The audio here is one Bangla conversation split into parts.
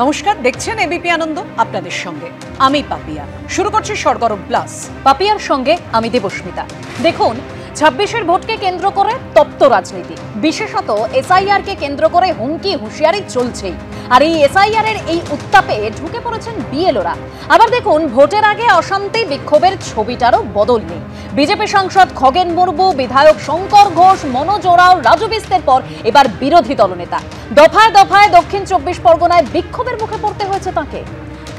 নমস্কার, দেখছেন এবিপি আনন্দ, আপনাদের সঙ্গে আমি পাপিয়া। শুরু করছি সরগরম প্লাস। পাপিয়ার সঙ্গে আমি দেবস্মিতা। দেখুন, ২৬-এর ভোটকে কেন্দ্র করে তপ্ত রাজনীতি, বিশেষত এসআইআর কে কেন্দ্র করে হুমকি হুঁশিয়ারি চলছেই। আর এই এসআইআর এর এই উত্তাপে ঢুকে পড়েছেন বিএলওরা। আবার দেখুন, ভোটের আগে অশান্তি বিক্ষোভের ছবিটারও বদল নেই। বিজেপি সাংসদ খগেন মুর্মু, বিধায়ক শঙ্কর ঘোষ, মনোজ ওরাও, রাজু বিস্তের পর এবার বিরোধী দলনেতা। দফায় দফায় দক্ষিণ ২৪ পরগনায় বিক্ষোভের মুখে পড়তে হয়েছে তাকে।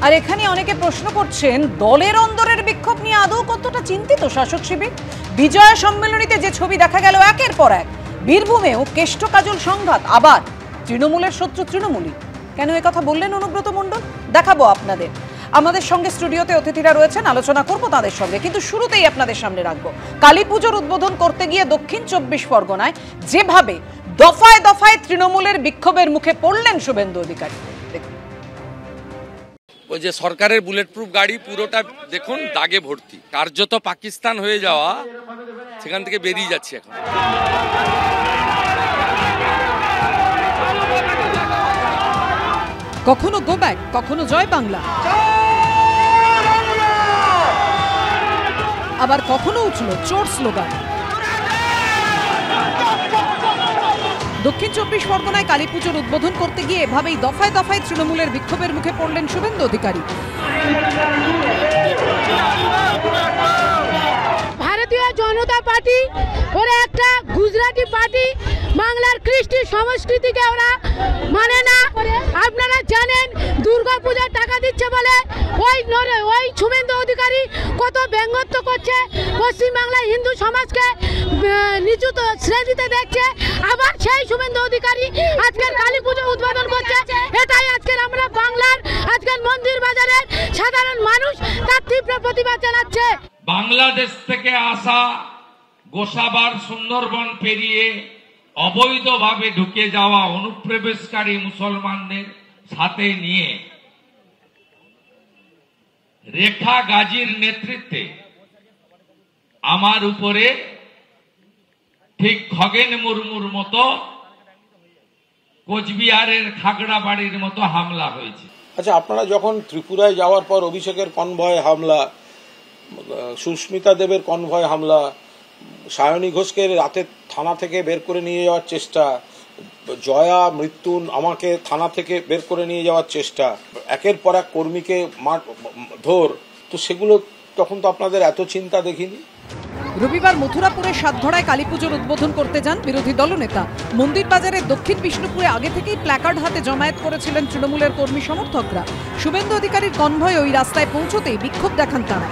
আর এখানে অনেকে প্রশ্ন করছেন, দলের অন্দরের বিক্ষোভ নিয়ে আদৌ কতটা চিন্তিত শাসক শিবির? বিজয়া সম্মেলনীতে যে ছবি দেখা গেল একের পর এক, বীরভূমেও কেষ্ট কাজল সংঘাত, আবার তৃণমূলের শত্রু তৃণমূলই। কেন কথা বললেন অনুব্রত মণ্ডল? দেখাবো আপনাদের। আমাদের সঙ্গে স্টুডিওতে অতিথিরা রয়েছেন, আলোচনা করবো তাদের সঙ্গে। কিন্তু শুরুতেই আপনাদের সামনে রাখবো কালী পুজোর উদ্বোধন করতে গিয়ে দক্ষিণ ২৪ পরগনায় যেভাবে দফায় দফায় তৃণমূলের বিক্ষোভের মুখে পড়লেন শুভেন্দু অধিকারী। ওই যে সরকারের বুলেট প্রুফ গাড়ি পুরোটা দেখুন দাগে ভর্তি, কার্যত পাকিস্তান হয়ে যাওয়া, সেখান থেকে বেরিয়ে যাচ্ছে এখন। কখনো গো ব্যাক, কখনো জয় বাংলা, আবার কখনো উঠল চোর স্লোগান। দক্ষিণ ২৪ পরগনায় কালী পুজোর উদ্বোধন করতে গিয়ে এভাবেই দফায় দফায় তৃণমূলের বিক্ষোভের মুখে পড়লেন শুভেন্দু অধিকারী। ভারতীয় জনতা পার্টি ওরা একটা গুজরাটি পার্টি, বাংলার কৃষ্টি সংস্কৃতিকে ওরা মানে না। আপনারা জানেন দুর্গা পূজার টাকা দিচ্ছে বলে ওই শুভেন্দু অধিকারী কত ব্যঙ্গত্ব করছে, পশ্চিমবাংলায় হিন্দু সমাজকে নিচু শ্রেণীতে দেখছে। আবার সেই শুভেন্দু অধিকারী আজকের কালী পুজো উদ্বোধন করছে। এটাই আজকের আমরা বাংলার আজকের মন্দির বাজারের সাধারণ মানুষ তার তীব্র প্রতিবাদ জানাচ্ছে। বাংলাদেশ থেকে আসা গোসাবার সুন্দরবন পেরিয়ে অবৈধভাবে ঢুকে যাওয়া অনুপ্রবেশকারী মুসলমানদের সাথে নিয়ে রেখা গাজীর নেতৃত্বে আমার উপরে ঠিক খগেন মুর্মুর মতো কোচবিহারের খাগড়াবাড়ির মতো হামলা হয়েছে। আচ্ছা, আপনারা যখন ত্রিপুরায় যাওয়ার পর অভিষেকের কনভয় হামলা, সুস্মিতা দেবের কনভয় হামলা, সায়নী ঘোষকে রাতে থানা থেকে বের করে নিয়ে যাওয়ার চেষ্টা, জয়া মৃত্যুন আমাকে থানা থেকে বের করে নিয়ে যাওয়ার চেষ্টা, একের পর এক কর্মীকে ধর, তো সেগুলো তখন তো আপনাদের এত চিন্তা দেখিনি। রবিবার মথুরাপুরের সাতঘড়ায় কালী পুজোর উদ্বোধন করতে যান বিরোধী দলনেতা। মন্দির বাজারের দক্ষিণ বিষ্ণুপুরে আগে থেকেই প্ল্যাকার্ড হাতে জমায়েত করেছিলেন তৃণমূলের কর্মী সমর্থকরা। শুভেন্দু অধিকারীর কনভয় ওই রাস্তায় পৌঁছতেই বিক্ষোভ দেখান তারা।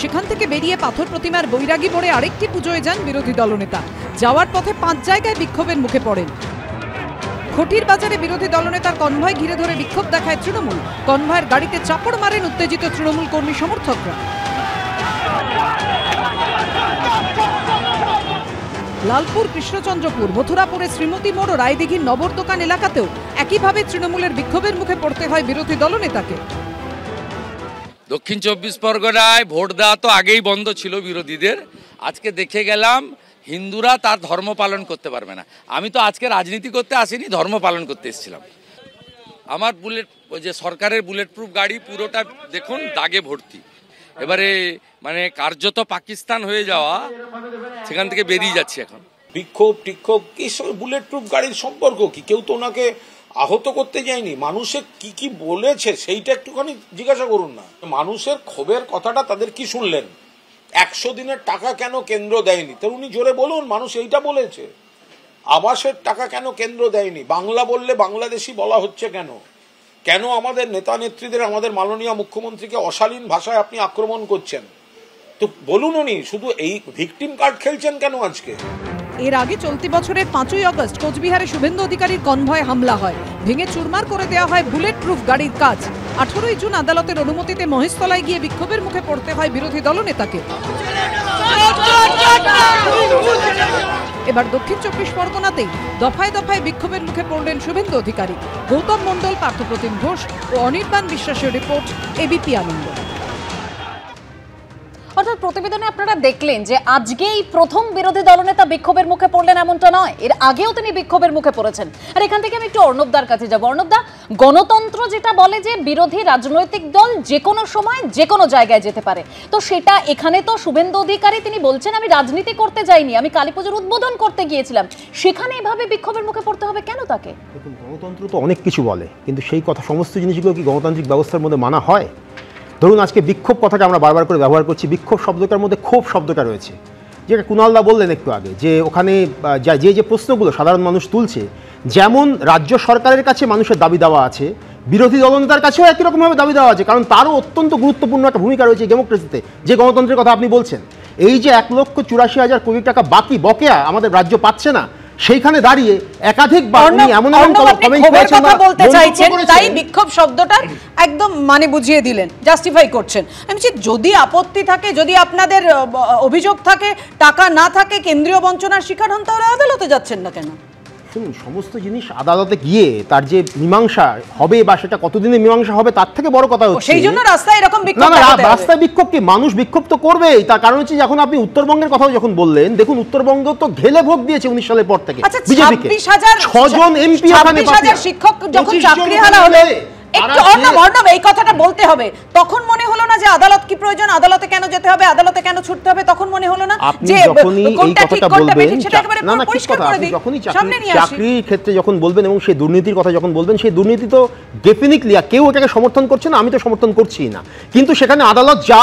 সেখান থেকে বেরিয়ে পাথর প্রতিমার বৈরাগী মোড়ে আরেকটি পুজোয় যান বিরোধী দলনেতা। যাওয়ার পথে ৫ জায়গায় বিক্ষোভের মুখে পড়েন। খটির বাজারে বিরোধী দলনেতার কনভয় ঘিরে ধরে বিক্ষোভ দেখায় তৃণমূল। কনভয়ের গাড়িতে চাপড় মারেন উত্তেজিত তৃণমূল কর্মী সমর্থকরা। লালপুর, কৃষ্ণচন্দ্রপুর, মথুরাপুরে শ্রীমতী মোড় ও রায়দিঘির নবর দোকান এলাকাতেও একইভাবে তৃণমূলের বিক্ষোভের মুখে পড়তে হয় বিরোধী দলনেতাকে। দক্ষিণ ২৪ পরগনায় ভোট দেওয়া তো আগেই বন্ধ ছিল বিরোধীদের। আজকে দেখে গেলাম হিন্দুরা তার ধর্ম পালন করতে পারবে না। আমি তো আজকে রাজনীতি করতে আসিনি, ধর্ম পালন করতে এসেছিলাম। আমার ওই যে সরকারের বুলেট প্রুফ গাড়ি পুরোটা দেখুন দাগে ভর্তি, এবারে মানে কার্যত পাকিস্তান হয়ে যাওয়া, সেখান থেকে বেরিয়ে যাচ্ছে এখন। বিক্ষোভ টিক্ষোভ কি বুলেট প্রুফ গাড়ির সম্পর্ক কি? কেউ তো ওনাকে আহত করতে যায়নি। মানুষের কি কি বলেছে সেইটা একটুখানি জিজ্ঞাসা করুন না। মানুষের ক্ষোভের কথাটা তাদের কি শুনলেন? ১০০ দিনের টাকা কেন কেন্দ্র দেয়নি, তো উনি জোরে বলুন। মানুষ এইটা বলেছে। আবাসের টাকা কেন কেন্দ্র দেয়নি? বাংলা বললে বাংলাদেশি বলা হচ্ছে কেন? কেন আমাদের নেতা নেত্রীদের, আমাদের মাননীয় মুখ্যমন্ত্রীকে অশালীন ভাষায় আপনি আক্রমণ করছেন? তো বলুন, উনি শুধু এই ভিকটিম কার্ড খেলছেন কেন আজকে? এর আগে চলতি বছরের ৫ই আগস্ট কোচবিহারে শুভেন্দু অধিকারীর কনভয় হামলা হয়। ভেঙে চুরমার করে দেওয়া হয় বুলেট প্রুফ গাড়ির কাজ। ১৮ই জুন আদালতের অনুমতিতে মহেশতলায় গিয়ে বিক্ষোভের মুখে পড়তে হয় বিরোধী দলনেতাকে। এবার দক্ষিণ ২৪ পরগনাতেই দফায় দফায় বিক্ষোভের মুখে পড়লেন শুভেন্দু অধিকারী। গৌতম মণ্ডল, পার্থপ্রতিম ঘোষ ও অনির্বাণ বিশ্বাসের রিপোর্ট, এবিপি আনন্দ। অর্থাৎ প্রতিবেদনে আপনারা দেখলেন যে আজকেই প্রথম বিরোধী দলনেতা বিক্ষোভের মুখে পড়লেন এমনটা নয়, এর আগেও তিনি বিক্ষোভের মুখে পড়েছেন। আর এখান থেকে আমি একটু অর্ণবদার কাছে যাব। অর্ণবদা, গণতন্ত্র যেটা বলে যে বিরোধী রাজনৈতিক দল যে কোনো সময় যে কোনো জায়গায় যেতে পারে, তো সেটা এখানে তো শুভেন্দু অধিকারী তিনি বলছেন আমি রাজনীতি করতে যাইনি, আমি কালীপুজোর উদ্বোধন করতে গিয়েছিলাম, সেখানে এভাবে বিক্ষোভের মুখে পড়তে হবে কেন তাকে? দেখুন, গণতন্ত্র তো অনেক কিছু বলে, কিন্তু সেই কথা সমস্ত জিনিসগুলো কি গণতান্ত্রিক ব্যবস্থার মধ্যে মানা হয়? ধরুন আজকে বিক্ষোভ কথাকে আমরা বারবার করে ব্যবহার করছি, বিক্ষোভ শব্দটার মধ্যে ক্ষোভ শব্দটা রয়েছে, যেটা কুণালদা বললেন একটু আগে, যে ওখানে যে প্রশ্নগুলো সাধারণ মানুষ তুলছে, যেমন রাজ্য সরকারের কাছে মানুষের দাবি দেওয়া আছে, বিরোধী দলনেতার কাছেও একই রকমভাবে দাবি দেওয়া আছে, কারণ তারও অত্যন্ত গুরুত্বপূর্ণ একটা ভূমিকা রয়েছে ডেমোক্রেসিতে, যে গণতন্ত্রের কথা আপনি বলছেন। এই যে 1,84,000 কোটি টাকা বাকি বকেয়া আমাদের রাজ্য পাচ্ছে না, সেইখানে দাঁড়িয়ে একাধিক তাই বিক্ষোভ শব্দটা একদম মানে বুঝিয়ে দিলেন, জাস্টিফাই করছেন। আমি বলছি যদি আপত্তি থাকে, যদি আপনাদের অভিযোগ থাকে, টাকা না থাকে, কেন্দ্রীয় বঞ্চনার শিকার হন, তাহলে আদালতে যাচ্ছেন না কেন? শুনুন, সমস্ত জিনিস আদালতে গিয়ে তার যে মীমাংসা হবে বা সেটা কতদিনে মীমাংসা হবে তার থেকে বড় কথা হচ্ছে সেই জন্য রাস্তায় এরকম বিক্ষোভ। না, রাস্তায় বিক্ষোভ কি, মানুষ বিক্ষোভ তো করবেই। তার কারণ হচ্ছে যখন আপনি উত্তরবঙ্গের কথা যখন বললেন, দেখুন উত্তরবঙ্গ তো ঘেলে ভোট দিয়েছে 19 সালের পর থেকে বিজেপিকে। 26,000 জন এমপি ওখানে, 26,000 শিক্ষক যখন চাকরিহারা হলো, একটু অর্ণব এই কথাটা বলতে হবে, তখন মনে হলো না যে আদালত কি প্রয়োজন, আদালতে কেন যেতে হবে, আদালতে কেন ছুটতে হবে? তখন মনে হলো না যে কোনটা ঠিক কোনটা বেঠিক, সেটা একেবারে পরিষ্কার করে দিই, সামনে নিয়ে আসি। চাকরির ক্ষেত্রে যখন বলবেন এবং সেই দুর্নীতির কথা যখন বলবেন, সেই দুর্নীতি তো ডেফিনিটলি কেউ এটাকে সমর্থন করছে না, আমি তো সমর্থন করছি না, কিন্তু সেখানে আদালত যা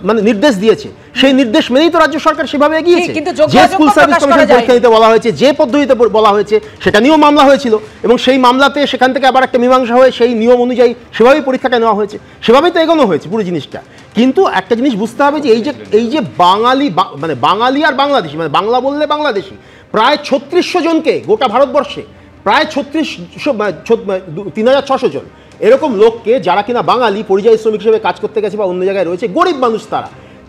মানে নির্দেশ দিয়েছে সেই নির্দেশ মেনেই তো রাজ্য সরকার সেভাবে এগিয়েছে। যে স্কুল সার্ভিস কমিশন পরীক্ষা দিতে বলা হয়েছে, যে পদ্ধতিতে বলা হয়েছে, সেটা নিয়েও মামলা হয়েছিল এবং সেই মামলাতে সেখান থেকে আবার একটা মীমাংসা হয়ে সেই নিয়ম অনুযায়ী সেভাবেই পরীক্ষাটা নেওয়া হয়েছে, সেভাবেই তো এগোনো হয়েছে পুরো জিনিসটা। কিন্তু একটা জিনিস বুঝতে হবে যে এই যে বাঙালি মানে বাঙালি আর বাংলাদেশি, মানে বাংলা বললে বাংলাদেশি, প্রায় 3600 জনকে গোটা ভারতবর্ষে, প্রায় 3,600 জন এরকম লোককে, যারা কিনা বাঙালি পরিযায়ী শ্রমিক হিসেবে কাজ করতে গেছে বা অন্য জায়গায় রয়েছে, গরিব মানুষ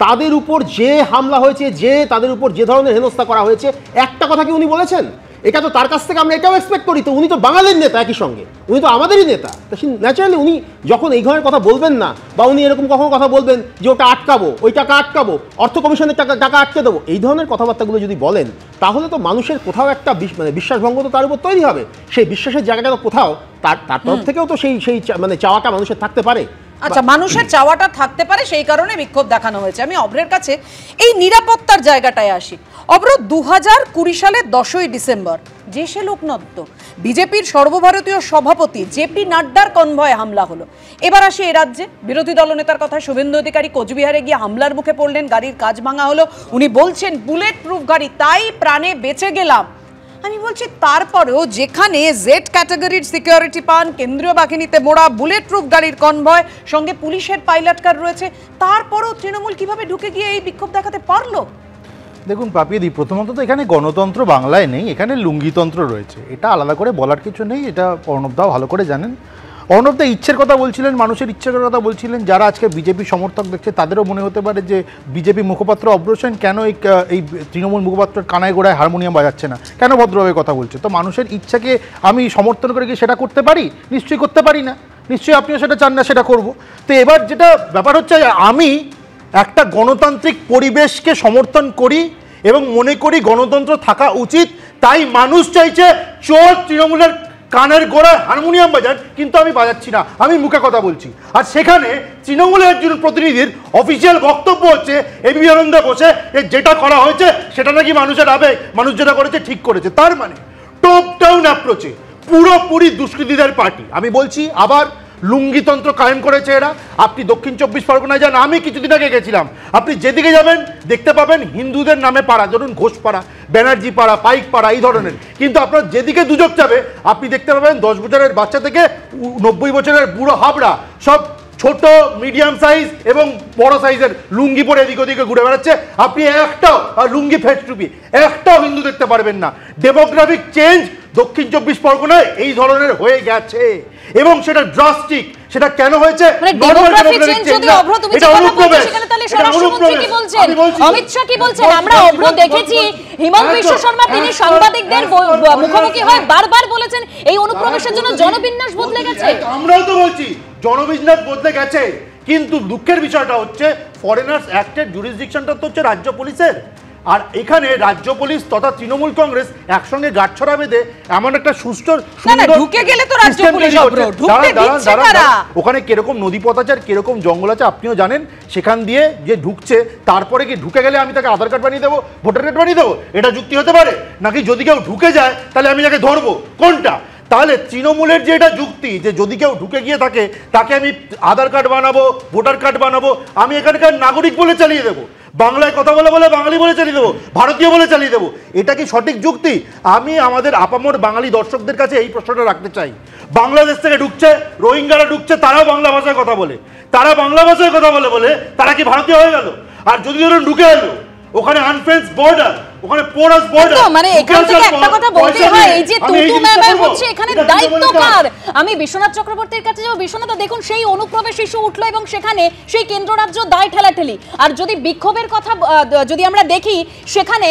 তাদের উপর যে হামলা হয়েছে, যে তাদের উপর যে ধরনের হেনস্থা করা হয়েছে, একটা কথা কি উনি বলেছেন? এটা তো তার কাছ থেকে আমরা এটাও এক্সপেক্ট করি, তো উনি তো বাঙালির নেতা, একই সঙ্গে উনি তো আমাদেরই নেতা, তো ন্যাচারালি উনি যখন এই ধরনের কথা বলবেন না, বা উনি এরকম কখনো কথা বলবেন যে ওটা আটকাবো, ওই টাকা আটকাবো, অর্থ কমিশনের টাকা আটকে দেবো, এই ধরনের কথাবার্তাগুলো যদি বলেন, তাহলে তো মানুষের কোথাও একটা মানে বিশ্বাসভঙ্গ তো তার উপর তৈরি হবে। সেই বিশ্বাসের জায়গাটা তো কোথাও তার তরফ থেকেও তো সেই মানে চাওয়াটা মানুষের থাকতে পারে। আচ্ছা, মানুষের চাওয়াটা থাকতে পারে, সেই কারণে বিক্ষোভ দেখানো হয়েছে। আমি অভ্রের কাছে এই নিরাপত্তার জায়গাটায় আসি। অভ্র, 2020 সালের 10ই ডিসেম্বর জেশে লোকনাথ বিজেপির সর্বভারতীয় সভাপতি জেপি নাড্ডার কনভয়ে হামলা হলো। এবার আসি এ রাজ্যে বিরোধী দলনেতার কথা, শুভেন্দু অধিকারী কোচবিহারে গিয়ে হামলার মুখে পড়লেন, গাড়ির কাজ ভাঙা হলো, উনি বলছেন বুলেট প্রুফ গাড়ি, তাই প্রাণে বেঁচে গেলাম। আমি বলছি তারপরেও যেখানে জেড ক্যাটাগরির সিকিউরিটি পান, কেন্দ্রীয় বাহিনীতে মোড়া বুলেট প্রুফ গাড়ির কনভয়, সঙ্গে পুলিশের পাইলট কার রয়েছে, তারপরও তৃণমূল কিভাবে ঢুকে গিয়ে এই বিক্ষোভ দেখাতে পারলো? দেখুন পাপিয়াদি, প্রথমত তো এখানে গণতন্ত্র বাংলায় নেই, এখানে লুঙ্গিতন্ত্র রয়েছে, এটা আলাদা করে বলার কিছু নেই, এটা অর্ণবদাও ভালো করে জানেন। অর্ণবদা ইচ্ছের কথা বলছিলেন, মানুষের ইচ্ছের কথা বলছিলেন, যারা আজকে বিজেপি সমর্থক দেখছে তাদেরও মনে হতে পারে যে বিজেপি মুখপাত্র অভ্র সেন কেন এই তৃণমূল মুখপাত্রের কানায় গোড়ায় হারমোনিয়াম বাজাচ্ছে না, কেন ভদ্রভাবে কথা বলছে। তো মানুষের ইচ্ছাকে আমি সমর্থন করে কি সেটা করতে পারি? নিশ্চয়ই করতে পারি না, নিশ্চয়ই আপনিও সেটা চান না সেটা করব। তো এবার যেটা ব্যাপার হচ্ছে, আমি একটা গণতান্ত্রিক পরিবেশকে সমর্থন করি এবং মনে করি গণতন্ত্র থাকা উচিত, তাই মানুষ চাইছে চোর তৃণমূলের কানের গোড়ায় হারমোনিয়াম বাজান, কিন্তু আমি বাজাচ্ছি না, আমি মুখে কথা বলছি। আর সেখানে তৃণমূলের একজন প্রতিনিধির অফিসিয়াল বক্তব্য হচ্ছে এবিপি আনন্দে বসে যেটা করা হয়েছে সেটা নাকি মানুষের আবেগ, মানুষ যেটা করেছে ঠিক করেছে। তার মানে টপ ডাউন অ্যাপ্রোচে পুরোপুরি দুষ্কৃতীদের পার্টি। আমি বলছি আবার, লুঙ্গিতন্ত্র কায়েম করেছে এরা। আপনি দক্ষিণ 24 পরগনায় যান, আমি কিছুদিন আগে গেছিলাম, আপনি যেদিকে যাবেন দেখতে পাবেন হিন্দুদের নামে পাড়া, ধরুন ঘোষপাড়া, ব্যানার্জি পাড়া, পাইক পাড়া, এই ধরনের। কিন্তু আপনার যেদিকে দুযোগ যাবে আপনি দেখতে পাবেন 10 বছরের বাচ্চা থেকে 90 বছরের বুড়ো হাবড়া সব ছোট, মিডিয়াম সাইজ এবং বড় সাইজের লুঙ্গি পরে এদিক ওদিকে ঘুরে বেড়াচ্ছে। আপনি একটাও, আর লুঙ্গি ফেস টুপি, একটাও হিন্দু দেখতে পারবেন না। ডেমোগ্রাফিক চেঞ্জ দক্ষিণ 24 পরগনায় এই ধরনের হয়ে গেছে এবং সেটা ড্রাস্টিক। সেটা কেন হয়েছে? অমিত শাহ কি বলছেন? আমরা অভ্র দেখেছি, হিমন্ত বিশ্ব শর্মা তিনি সাংবাদিকদের মুখোমুখি হয়ে বারবার বলেছেন এই অনুপ্রবেশের জন্য জনবিন্যাস বদলে গেছে। আমরাও তো বলছি জনবিন্যাস বদলে গেছে, কিন্তু দুঃখের বিষয়টা হচ্ছে ফরেনার্স অ্যাক্টের জুরিসডিকশনটা তো হচ্ছে রাজ্য পুলিশের, আর এখানে রাজ্য পুলিশ তথা তৃণমূল কংগ্রেস একসঙ্গে গাঁটছড়া বেঁধে এমন একটা সুষ্ঠু ঢুকে গেলে তো রাজ্য পুলিশ ওখানে কিরকম নদী পথ আছে, কিরকম জঙ্গল আছে আপনিও জানেন। সেখান দিয়ে যে ঢুকছে, তারপরে কি ঢুকে গেলে আমি তাকে আধার কার্ড বানিয়ে দেবো, ভোটার কার্ড বানিয়ে দেবো, এটা যুক্তি হতে পারে? নাকি যদি কেউ ঢুকে যায় তাহলে আমি তাকে ধরবো, কোনটা? তাহলে তৃণমূলের যে এটা যুক্তি যে যদি কেউ ঢুকে গিয়ে থাকে তাকে আমি আধার কার্ড বানাবো, ভোটার কার্ড বানাবো, আমি এখানকার নাগরিক বলে চালিয়ে দেবো, বাংলায় কথা বলে বলে বাঙালি বলে চালিয়ে দেবো, ভারতীয় বলে চালিয়ে দেবো, এটা কি সঠিক যুক্তি? আমি আমাদের আপামর বাঙালি দর্শকদের কাছে এই প্রশ্নটা রাখতে চাই। বাংলাদেশ থেকে ঢুকছে, রোহিঙ্গারা ঢুকছে, তারাও বাংলা ভাষায় কথা বলে, তারা বাংলা ভাষায় কথা বলে বলে তারা কি ভারতীয় হয়ে গেল? আর যদি ধরুন ঢুকে এলো, ওখানে আনফেন্স বর্ডার, ওখানে পোরাস বর্ডার, মানে এখান থেকে একটা কথা বলতে হয়, এই যে তুতু ম্যামের হচ্ছে এখানে দায়িত্ব কার? আমি বিশ্বনাথ চক্রবর্তীর কাছে যাব। বিশ্বনাথ, দেখুন সেই অনুপ্রবেশ ইস্যু উঠলো এবং সেখানে সেই কেন্দ্র রাজ্য দায় ঠেলাঠেলি। আর যদি বিক্ষোভের কথা যদি আমরা দেখি, সেখানে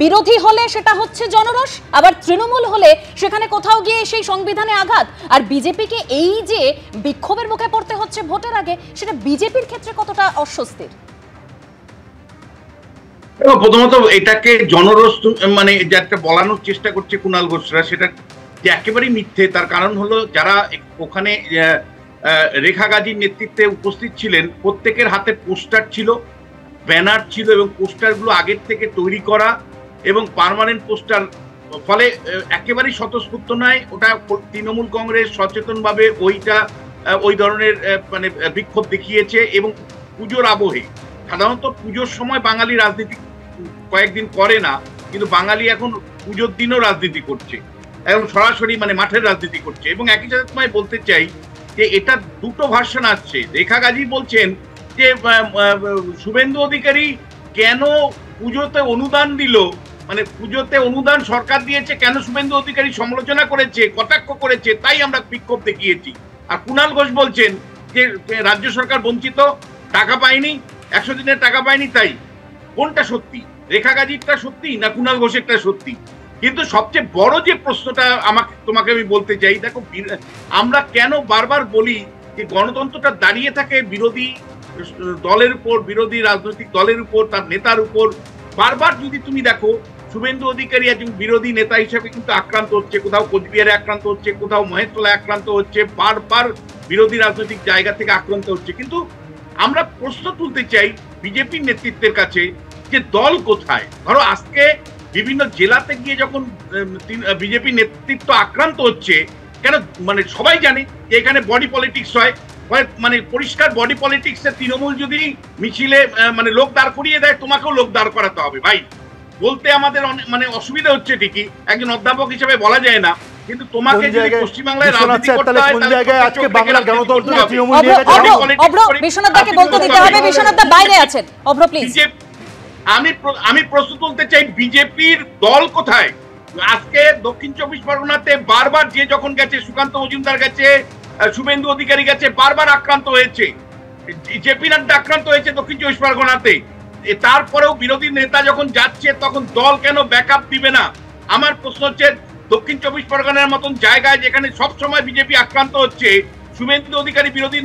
বিরোধী হলে সেটা হচ্ছে জনরোষ, আবার তৃণমূল হলে সেখানে কোথাও গিয়ে সেই সংবিধানে আঘাত। আর বিজেপিকে এই যে বিক্ষোভের মুখে পড়তে হচ্ছে ভোটের আগে, সেটা বিজেপির ক্ষেত্রে কতটা অস্বস্তির? প্রথমত এটাকে জনরোষ মানে যেটা বলানোর চেষ্টা করছে কুণাল ঘোষরা, সেটা যে একেবারেই মিথ্যে। তার কারণ হলো যারা ওখানে রেখা গাজীর নেতৃত্বে উপস্থিত ছিলেন প্রত্যেকের হাতে পোস্টার ছিল, ব্যানার ছিল, এবং পোস্টারগুলো আগের থেকে তৈরি করা এবং পার্মানেন্ট পোস্টার, ফলে একেবারেই স্বতঃস্ফূর্ত নয়। ওটা তৃণমূল কংগ্রেস সচেতনভাবে ওই ধরনের মানে বিক্ষোভ দেখিয়েছে। এবং পুজোর আবহে, সাধারণত পুজোর সময় বাঙালি রাজনীতি কয়েকদিন করে না, কিন্তু বাঙালি এখন পুজোর দিনও রাজনীতি করছে, এখন সরাসরি মানে মাঠের রাজনীতি করছে। এবং একই সাথে তোমায় বলতে চাই যে এটা দুটো ভার্সন আসছে। রেখা গাজী বলছেন যে শুভেন্দু অধিকারী কেন পুজোতে অনুদান দিল, মানে পুজোতে অনুদান সরকার দিয়েছে, কেন শুভেন্দু অধিকারী সমালোচনা করেছে, কটাক্ষ করেছে, তাই আমরা বিক্ষোভ দেখিয়েছি। আর কুণাল ঘোষ বলছেন যে রাজ্য সরকার বঞ্চিত, টাকা পায়নি, 100 দিনের টাকা পায়নি। তাই কোনটা সত্যি? রেখা গাজীরটা সত্যি না কুণাল ঘোষেরটা সত্যি? কিন্তু সবচেয়ে বড় যে প্রশ্নটা তোমাকে আমি বলতে চাই, দেখো আমরা কেন বারবার বলি যে গণতন্ত্রটা দাঁড়িয়ে থাকে বিরোধী দলের উপর, বিরোধী রাজনৈতিক দলের উপর, তার নেতার উপর। বারবার যদি তুমি দেখো, শুভেন্দু অধিকারী একজন বিরোধী নেতা হিসেবে কিন্তু আক্রান্ত হচ্ছে, কোথাও কোচবিহারে আক্রান্ত হচ্ছে, কোথাও মহেশতলায় আক্রান্ত হচ্ছে, বারবার বিরোধী রাজনৈতিক জায়গা থেকে আক্রান্ত হচ্ছে। কিন্তু আমরা প্রশ্ন তুলতে চাই বিজেপির নেতৃত্বের কাছে যে দল কোথায়? ধরো আজকে বিভিন্ন জেলাতে গিয়ে যখন বিজেপি নেতৃত্ব আক্রান্ত হচ্ছে, কেন? মানে সবাই জানে যে এখানে বডি পলিটিক্স হয়, মানে পরিষ্কার বডি পলিটিক্সে তৃণমূল যদি মিছিলে মানে লোক দাঁড় করিয়ে দেয়, তোমাকেও লোক দাঁড় করাতে হবে। ভাই বলতে আমাদের মানে অসুবিধা হচ্ছে ঠিকই, একজন অধ্যাপক হিসেবে বলা যায় না, কিন্তু তোমাকে যদি পশ্চিমবাংলায় রাজনীতি করতে হয় তাহলে আজকে বাংলার গণতন্ত্র তৃণমূল নিয়ে গেছে। বিশ্বনাথদাকে বলতে দিতে হবে, বিশ্বনাথদা বাইরে আছেন, অভ্র প্লিজ। আমি প্রশ্ন তুলতে চাই বিজেপির দল কোথায়? আজকে দক্ষিণ 24 পরগনাতে বারবার যে যখন গেছে, সুকান্ত মজুমদার গেছে, শুভেন্দু অধিকারী গেছে, বারবার আক্রান্ত হয়েছে, জেপি নাড্ডা আক্রান্ত হয়েছে দক্ষিণ 24 পরগনাতে। তারপরেও বিরোধী নেতা যখন যাচ্ছে তখন দল কেন ব্যাকআপ দিবে না? আমার প্রশ্ন হচ্ছে দক্ষিণ 24 পরগনার মতন জায়গায় যেখানে সব সময় বিজেপি আক্রান্ত হচ্ছে, শুভেন্দু অধিকারী বিরোধী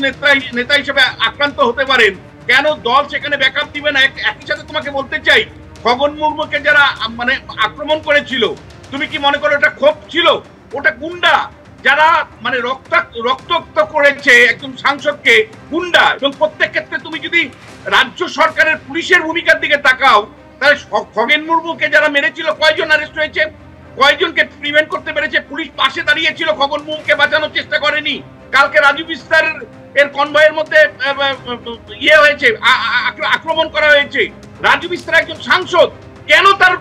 নেতা হিসেবে আক্রান্ত হতে পারেন, কেন দল সেখানে ব্যাকআপ দিবে না? একই সাথে তোমাকে বলতে চাই, খগন মুর্মুকে যারা মানে আক্রমণ করেছিল, তুমি কি মনে করো ওটা ক্ষোভ ছিল? ওটা গুন্ডা, যারা মানে রক্তাক্ত করেছে একজন সাংসদকে, গুন্ডা। এবং প্রত্যেক ক্ষেত্রে তুমি যদি রাজ্য সরকারের পুলিশের ভূমিকার দিকে তাকাও, তাহলে খগেন মুর্মুকে যারা মেরেছিল কয়জন অ্যারেস্ট হয়েছে, কয়জনকে প্রিভেন্ট করতে পেরেছে? পুলিশ পাশে দাঁড়িয়েছিল, খগন মুর্মুকে বাঁচানোর চেষ্টা করেনি। কালকে রাজু বিস্তারের কনভয়ের মধ্যে ইয়ে হয়েছে, আক্রমণ করা হয়েছে। রাজু বিস্তার একজন সাংসদ, কেন তার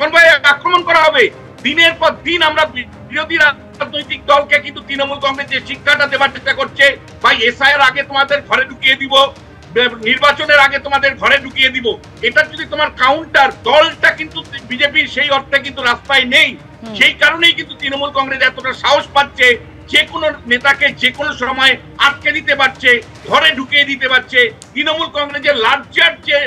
কনভয়ে আক্রমণ করা হবে? দিনের পর দিন আমরা বিরোধী রাজনৈতিক দলকে কিন্তু তৃণমূল কংগ্রেস যে শিক্ষাটা দেবার চেষ্টা করছে, ভাই এসআইআর আগে তোমাদের ঘরে ঢুকিয়ে দিব, নির্বাচনের আগে তোমাদের ঘরে ঢুকিয়ে দিব, এটা যদি তোমার কাউন্টার, দলটা কিন্তু বিজেপির সেই অর্থে কিন্তু রাস্তায় নেই। সেই কারণেই কিন্তু তৃণমূল কংগ্রেস এতটা সাহস পাচ্ছে, যে কোনো নেতাকে যে কোনো সময় আটকে দিতে পারছে, ঘরে ঢুকিয়ে দিতে পারছে। তৃণমূল কংগ্রেসের লার্জার যে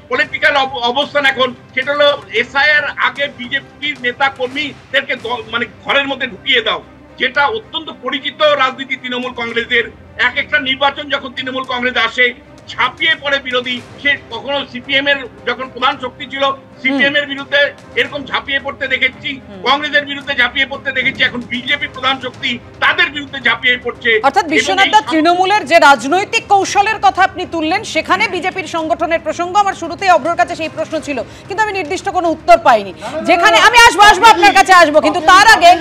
পলিটিক্যাল অবস্থান এখন, সেটা হলো এসআইআর আগে বিজেপির নেতা কর্মীদেরকে মানে ঘরের মধ্যে ঢুকিয়ে দাও। যেটা অত্যন্ত পরিচিত রাজনীতি তৃণমূল কংগ্রেসের। এক একটা নির্বাচন যখন তৃণমূল কংগ্রেস আসে ঝাঁপিয়ে পড়ে বিরোধী। সে কখনো সিপিএম এর যখন প্রধান শক্তি ছিল সিপিএম এর বিরুদ্ধে এরকম ঝাঁপিয়ে পড়তে দেখেছি, কংগ্রেসের বিরুদ্ধে ঝাঁপিয়ে পড়তে দেখেছি, এখন বিজেপি প্রধান শক্তি তাদের বিরুদ্ধে ঝাঁপিয়ে পড়ছে। অর্থাৎ বিশ্বনাথ দা, তৃণমূলের যে রাজনৈতিক কৌশলের কথা আপনি তুললেন সেখানে বিজেপির সংগঠনের প্রসঙ্গ আমার শুরুতেই অভ্রর কাছে সেই প্রশ্ন ছিল, কিন্তু আমি নির্দিষ্ট কোনো উত্তর পাইনি। যেখানে আমি আসবো আপনার কাছে আসবো, কিন্তু তার আগে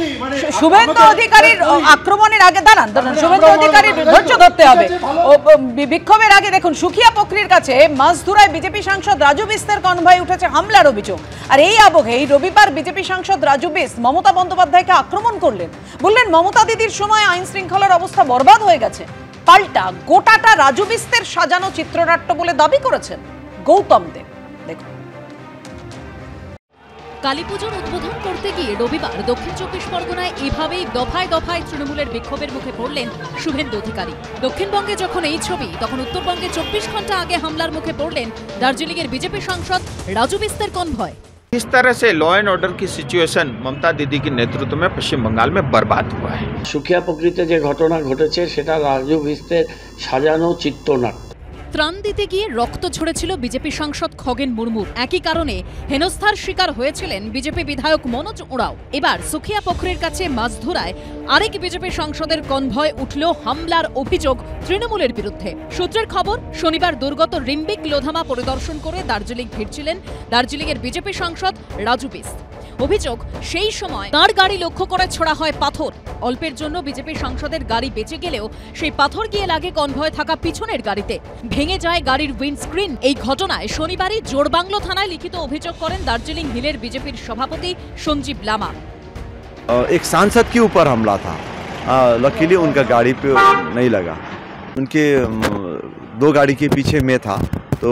শুভেন্দু অধিকারীর আক্রমণের আগে দাঁড়ান, শুভেন্দু অধিকারীর ধৈর্য ধরতে হবে। বিক্ষোভের আগে দেখুন সুখিয়া পকরির কাছে মাছধুরায় বিজেপি সাংসদ রাজু বিস্তের কনভয় উঠেছে হামলার অভিযোগ। আর এই আবহে রবিবার বিজেপি সাংসদ রাজু বিস মমতা বন্দ্যোপাধ্যায়কে আক্রমণ করলেন, বললেন মমতা দিদির সময় আইন শৃঙ্খলার অবস্থা বরবাদ হয়ে গেছে। পাল্টা গোটাটা রাজু বিস্তের সাজানো চিত্রনাট্য বলে দাবি করেছেন গৌতম দেব। দেখুন, কালীপুজোর উদ্বোধন করতে গিয়ে রবিবার দক্ষিণ চব্বিশ পরগনায় এভাবেই দফায় দফায় তৃণমূলের বিক্ষোভের মুখে পড়লেন শুভেন্দু অধিকারী। দক্ষিণবঙ্গে যখন এই ছবি, তখন উত্তরবঙ্গে 24 ঘন্টা আগে হামলার মুখে পড়লেন দার্জিলিংয়ের বিজেপি সাংসদ রাজু বিস্তের কনভয়। इस तरह से लॉ एंड ऑर्डर की सिचुएशन ममता दीदी के नेतृत्व में पश्चिम बंगाल में बर्बाद हुआ है। সুখিয়া পকরিতে যে ঘটনা ঘটেছে সেটা রাজু বিস্তের সাজানো চিত্রনাট্য। ত্রাণ দিতে গিয়ে রক্ত ঝরেছিল বিজেপি সাংসদ খগেন মুর্মুর। একই কারণে হেনস্থার শিকার হয়েছিলেন বিজেপি বিধায়ক মনোজ ওঁরাও। এবার সুখিয়া পকরির কাছে মাছধরায় আরেক বিজেপি সাংসদের কনভয় উঠল হামলার অভিযোগ তৃণমূলের বিরুদ্ধে। সূত্রের খবর, শনিবার দুর্গত রিম্বিক লোধামা পরিদর্শন করে দার্জিলিং ফিরছিলেন দার্জিলিংয়ের বিজেপি সাংসদ রাজু বিস। অভিযোগ, সেই সময় তাঁর গাড়ি লক্ষ্য করে ছোড়া হয় পাথর। অল্পের জন্য বিজেপি সাংসদের গাড়ি বেঁচে গেলেও সেই পাথর গিয়ে লাগে কনভয় থাকা পিছনের গাড়িতে, ভেঙে যায় গাড়ির উইন্ডস্ক্রিন। এই ঘটনায় শনিবারই জোড়বাংলো থানায় লিখিত অভিযোগ করেন দার্জিলিং হিলের বিজেপির সভাপতি সঞ্জীব লামা। एक सांसद के ऊपर हमला था, लकीली उनका गाड़ी पे नहीं लगा, उनके 2 गाड़ी के पीछे मैं था, तो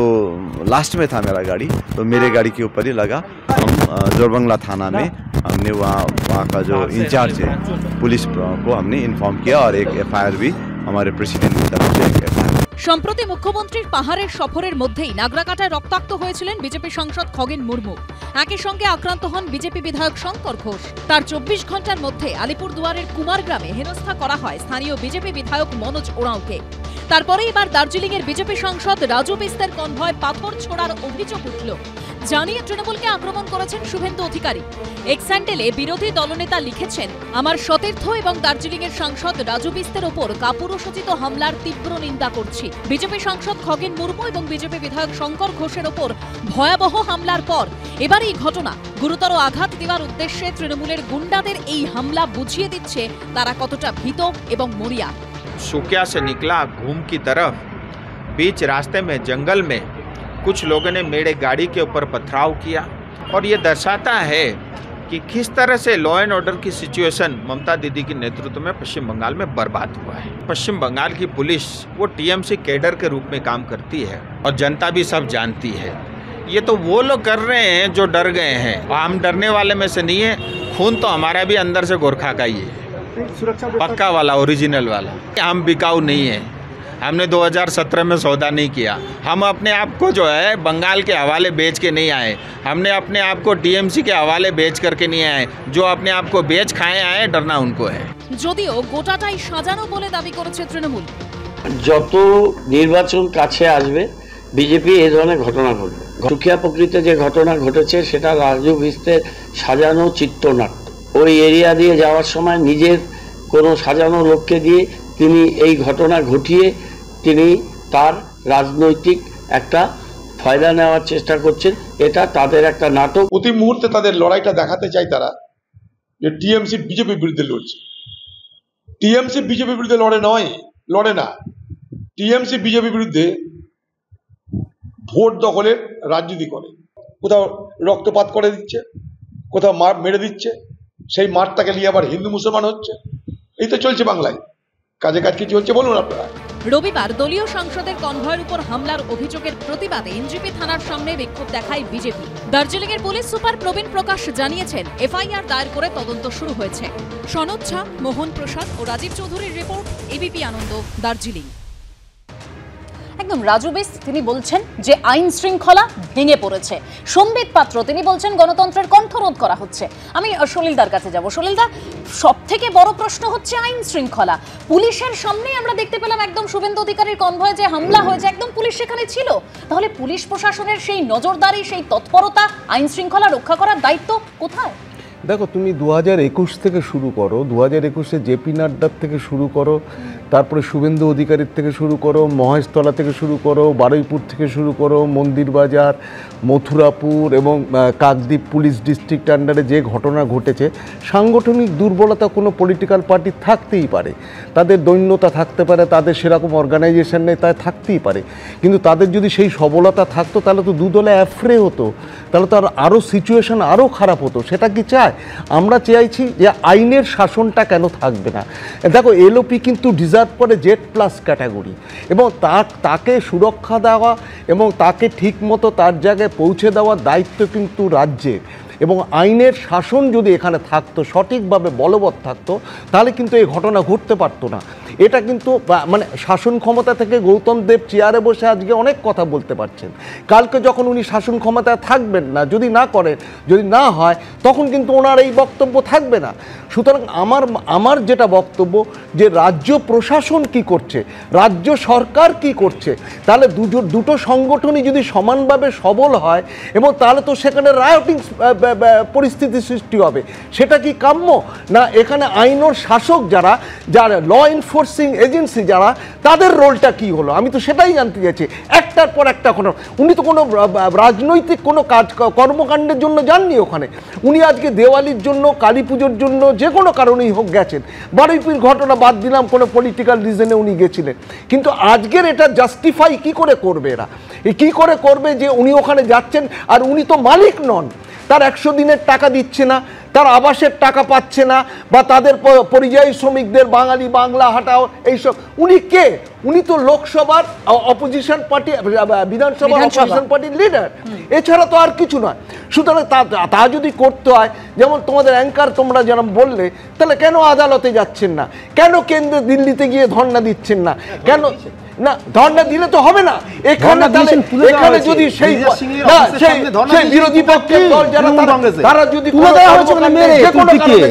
लास्ट में था मेरा गाड़ी, तो मेरे गाड़ी के ऊपर ही लगा। हम जोरबंगला थाना में हमने वहाँ का जो इंचार्ज है पुलिस को हमने इन्फॉर्म किया और एक FIR भी हमारे प्रेसिडेंट की तरफ से FIR। সম্প্রতি মুখ্যমন্ত্রীর পাহাড়ের সফরের মধ্যেই নাগরাকাটায় রক্তাক্ত হয়েছিলেন বিজেপি সাংসদ খগেন মুর্মু। একই সঙ্গে আক্রান্ত হন বিজেপি বিধায়ক শঙ্কর ঘোষ। তার 24 ঘন্টার মধ্যে আলিপুরদুয়ারের কুমারগ্রামে হেনস্থা করা হয় স্থানীয় বিজেপি বিধায়ক মনোজ ওঁরাওকে। তারপরে এবার দার্জিলিংয়ের বিজেপি সাংসদ রাজু বিস্তের কনভয় পাথর ছোড়ার অভিযোগ উঠল। জানিয়ে তৃণমূলকে আক্রমণ করেছেন শুভেন্দু অধিকারী। এক্স হ্যান্ডেলে বিরোধী দলনেতা লিখেছেন, আমার সতীর্থ এবং দার্জিলিংয়ের সাংসদ রাজু বিস্তের ওপর কাপুরুষোচিত হামলার তীব্র নিন্দা করছি। বিজেপি সাংসদ খগেন মুর্মু এবং বিজেপি বিধায়ক শঙ্কর ঘোষের ওপর ভয়াবহ হামলার পর এবার এই ঘটনা। গুরুতর আঘাত দেওয়ার উদ্দেশ্যে তৃণমূলের গুন্ডাদের এই হামলা বুঝিয়ে দিচ্ছে তারা কতটা ভীত এবং মরিয়া। सुखिया से निकला घूम की तरफ, बीच रास्ते में जंगल में कुछ लोगों ने मेरे गाड़ी के ऊपर पथराव किया, और ये दर्शाता है कि किस तरह से लॉ एंड ऑर्डर की सिचुएशन ममता दीदी के नेतृत्व में पश्चिम बंगाल में बर्बाद हुआ है। पश्चिम बंगाल की पुलिस वो TMC कैडर के रूप में काम करती है और जनता भी सब जानती है। ये तो वो लोग कर रहे हैं जो डर गए हैं, और हम डरने वाले में से नहीं है। खून तो हमारा भी अंदर से गोरखा का ही है, पक्का वाला, ओरिजिनल वाला। हम बिकाऊ नहीं है, हमने 2017 में सौदा नहीं किया। हम अपने आप को जो है बंगाल के हवाले बेच के नहीं आए, हमने अपने आप को TMC के हवाले बेच करके नहीं आए। जो अपने आप को बेच खाए आए, डरना उनको है। যদিও গোটাটাই সাজানো বলে দাবি করেছে তৃণমূল। যত নির্বাচন কাছে আসবে বিজেপি এই ধরনের ঘটনা ঘটবে। সুখিয়া পকরিতে যে ঘটনা ঘটেছে সেটা রাজু বিস্তের সাজানো চিত্রনাট্য। ওই এরিয়া দিয়ে যাওয়ার সময় নিজের কোনো সাজানো লোককে দিয়ে তিনি এই ঘটনা ঘটিয়ে তিনি তার রাজনৈতিক একটা ফায়দা নেওয়ার চেষ্টা করছেন। এটা তাদের একটা নাটক। প্রতি মুহূর্তে তাদের লড়াইটা দেখাতে চায় তারা যে TMC বিজেপির বিরুদ্ধে লড়ছে। TMC বিজেপির বিরুদ্ধে লড়ে না। TMC বিজেপির বিরুদ্ধে ভোট দখলের রাজনীতি করে, কোথাও রক্তপাত করে দিচ্ছে, কোথাও মেরে দিচ্ছে, সেই মাঠটাকে নিয়ে আবার হিন্দু মুসলমান হচ্ছে। এই তো চলছে বাংলায়, কাজে কাজ কি চলছে বলুন আপনারা। রবিবার দলীয় সাংসদের কনভয়ের উপর হামলার অভিযোগের প্রতিবাদে NGP থানার সামনে বিক্ষোভ দেখায় বিজেপি। দার্জিলিংয়ের পুলিশ সুপার প্রবীণ প্রকাশ জানিয়েছেন, FIR দায়ের করে তদন্ত শুরু হয়েছে। সনদ ঝা, মোহন প্রসাদ ও রাজীব চৌধুরীর রিপোর্ট, ABP আনন্দ, দার্জিলিং। একদম রাজু বিস তিনি বলছেন যে আইন শৃঙ্খলা ভেঙে পড়েছে। সম্বিত পাত্র তিনি বলছেন গণতন্ত্রের কণ্ঠরোধ করা হচ্ছে। আমি সলিলদার কাছে যাব। সলিলদা, সব থেকে বড় প্রশ্ন হচ্ছে আইন শৃঙ্খলা। পুলিশের সামনেই আমরা দেখতে পেলাম একদম শুভেন্দু অধিকারীর কনভয়ে যে হামলা হয়েছে, একদম পুলিশ সেখানে ছিল। তাহলে পুলিশ প্রশাসনের সেই নজরদারি, সেই তৎপরতা, আইন শৃঙ্খলা রক্ষা করার দায়িত্ব কোথায়? দেখো, তুমি 2021 থেকে শুরু করো, 2021-এ জেপি নাড্ডার থেকে শুরু করো, তারপরে শুভেন্দু অধিকারীর থেকে শুরু করো, মহেশতলা থেকে শুরু করো, বারুইপুর থেকে শুরু করো, মন্দিরবাজার, মথুরাপুর এবং কাকদ্বীপ পুলিশ ডিস্ট্রিক্ট আন্ডারে যে ঘটনা ঘটেছে, সাংগঠনিক দুর্বলতা কোনো পলিটিক্যাল পার্টি থাকতেই পারে, তাদের দৈন্যতা থাকতে পারে, তাদের সেরকম অর্গানাইজেশন নেই, তাই থাকতেই পারে। কিন্তু তাদের যদি সেই সবলতা থাকতো তাহলে তো দুদলে অ্যাফ্রে হতো, তাহলে তো আরও সিচুয়েশন আরও খারাপ হতো। সেটা কি চায়? আমরা চাইছি যে আইনের শাসনটা কেন থাকবে না। দেখো, এলওপি কিন্তু ডিজার্ভ করে জেড প্লাস ক্যাটাগরি, এবং তাকে সুরক্ষা দেওয়া এবং তাকে ঠিকমতো তার জায়গায় পৌঁছে দেওয়ার দায়িত্ব কিন্তু রাজ্যের। এবং আইনের শাসন যদি এখানে থাকতো, সঠিকভাবে বলবৎ থাকতো, তাহলে কিন্তু এই ঘটনা ঘটতে পারতো না। এটা কিন্তু মানে শাসন ক্ষমতা থেকে গৌতম দেব চেয়ারে বসে আজকে অনেক কথা বলতে পারছেন, কালকে যখন উনি শাসন ক্ষমতায় থাকবেন না, যদি না করেন, যদি না হয়, তখন কিন্তু ওনার এই বক্তব্য থাকবে না। সুতরাং আমার যেটা বক্তব্য যে রাজ্য প্রশাসন কি করছে, রাজ্য সরকার কি করছে, তাহলে দুটো সংগঠনই যদি সমানভাবে সবল হয়, এবং তাহলে তো সেখানে রায়োটিং পরিস্থিতি সৃষ্টি হবে। সেটা কি কাম্য? না এখানে আইনের শাসক যারা ল এনফোর্সিং এজেন্সি যারা, তাদের রোলটা কি হলো? আমি তো সেটাই জানতে চাইছি। একটার পর একটা ঘটনা, উনি তো কোনো রাজনৈতিক কোনো কর্মকাণ্ডের জন্য যাননি ওখানে। উনি আজকে দেওয়ালির জন্য, কালী পুজোর জন্য, যে কোনো কারণেই হোক গেছেন। বারুইপুর ঘটনা বাদ দিলাম, কোনো পলিটিক্যাল রিজনে উনি গেছিলেন। কিন্তু আজকের এটা জাস্টিফাই কি করে করবে এরা? কি করে করবে যে উনি ওখানে যাচ্ছেন আর উনি তো মালিক নন, তার 100 দিনের টাকা দিচ্ছে না, তার আবাসের টাকা পাচ্ছে না, বা তাদের পরিযায়ী শ্রমিকদের বাঙালি বাংলা হাটাও এইসব, উনি কে? উনি তো লোকসভার অপোজিশন পার্টি, বিধানসভার অপোজিশন পার্টির লিডার, এছাড়া তো আর কিছু নয়। সুতরাং তা যদি করতে হয়, যেমন তোমাদের অ্যাঙ্কার তোমরা যেরকম বললে, তাহলে কেন আদালতে যাচ্ছেন না? কেন কেন্দ্রে দিল্লিতে গিয়ে ধর্ণা দিচ্ছেন না? কেন না ধর্ণা দিলে তো হবে না। এখানে যদি সেই বিরোধী পক্ষের দল যারা, তারা যদি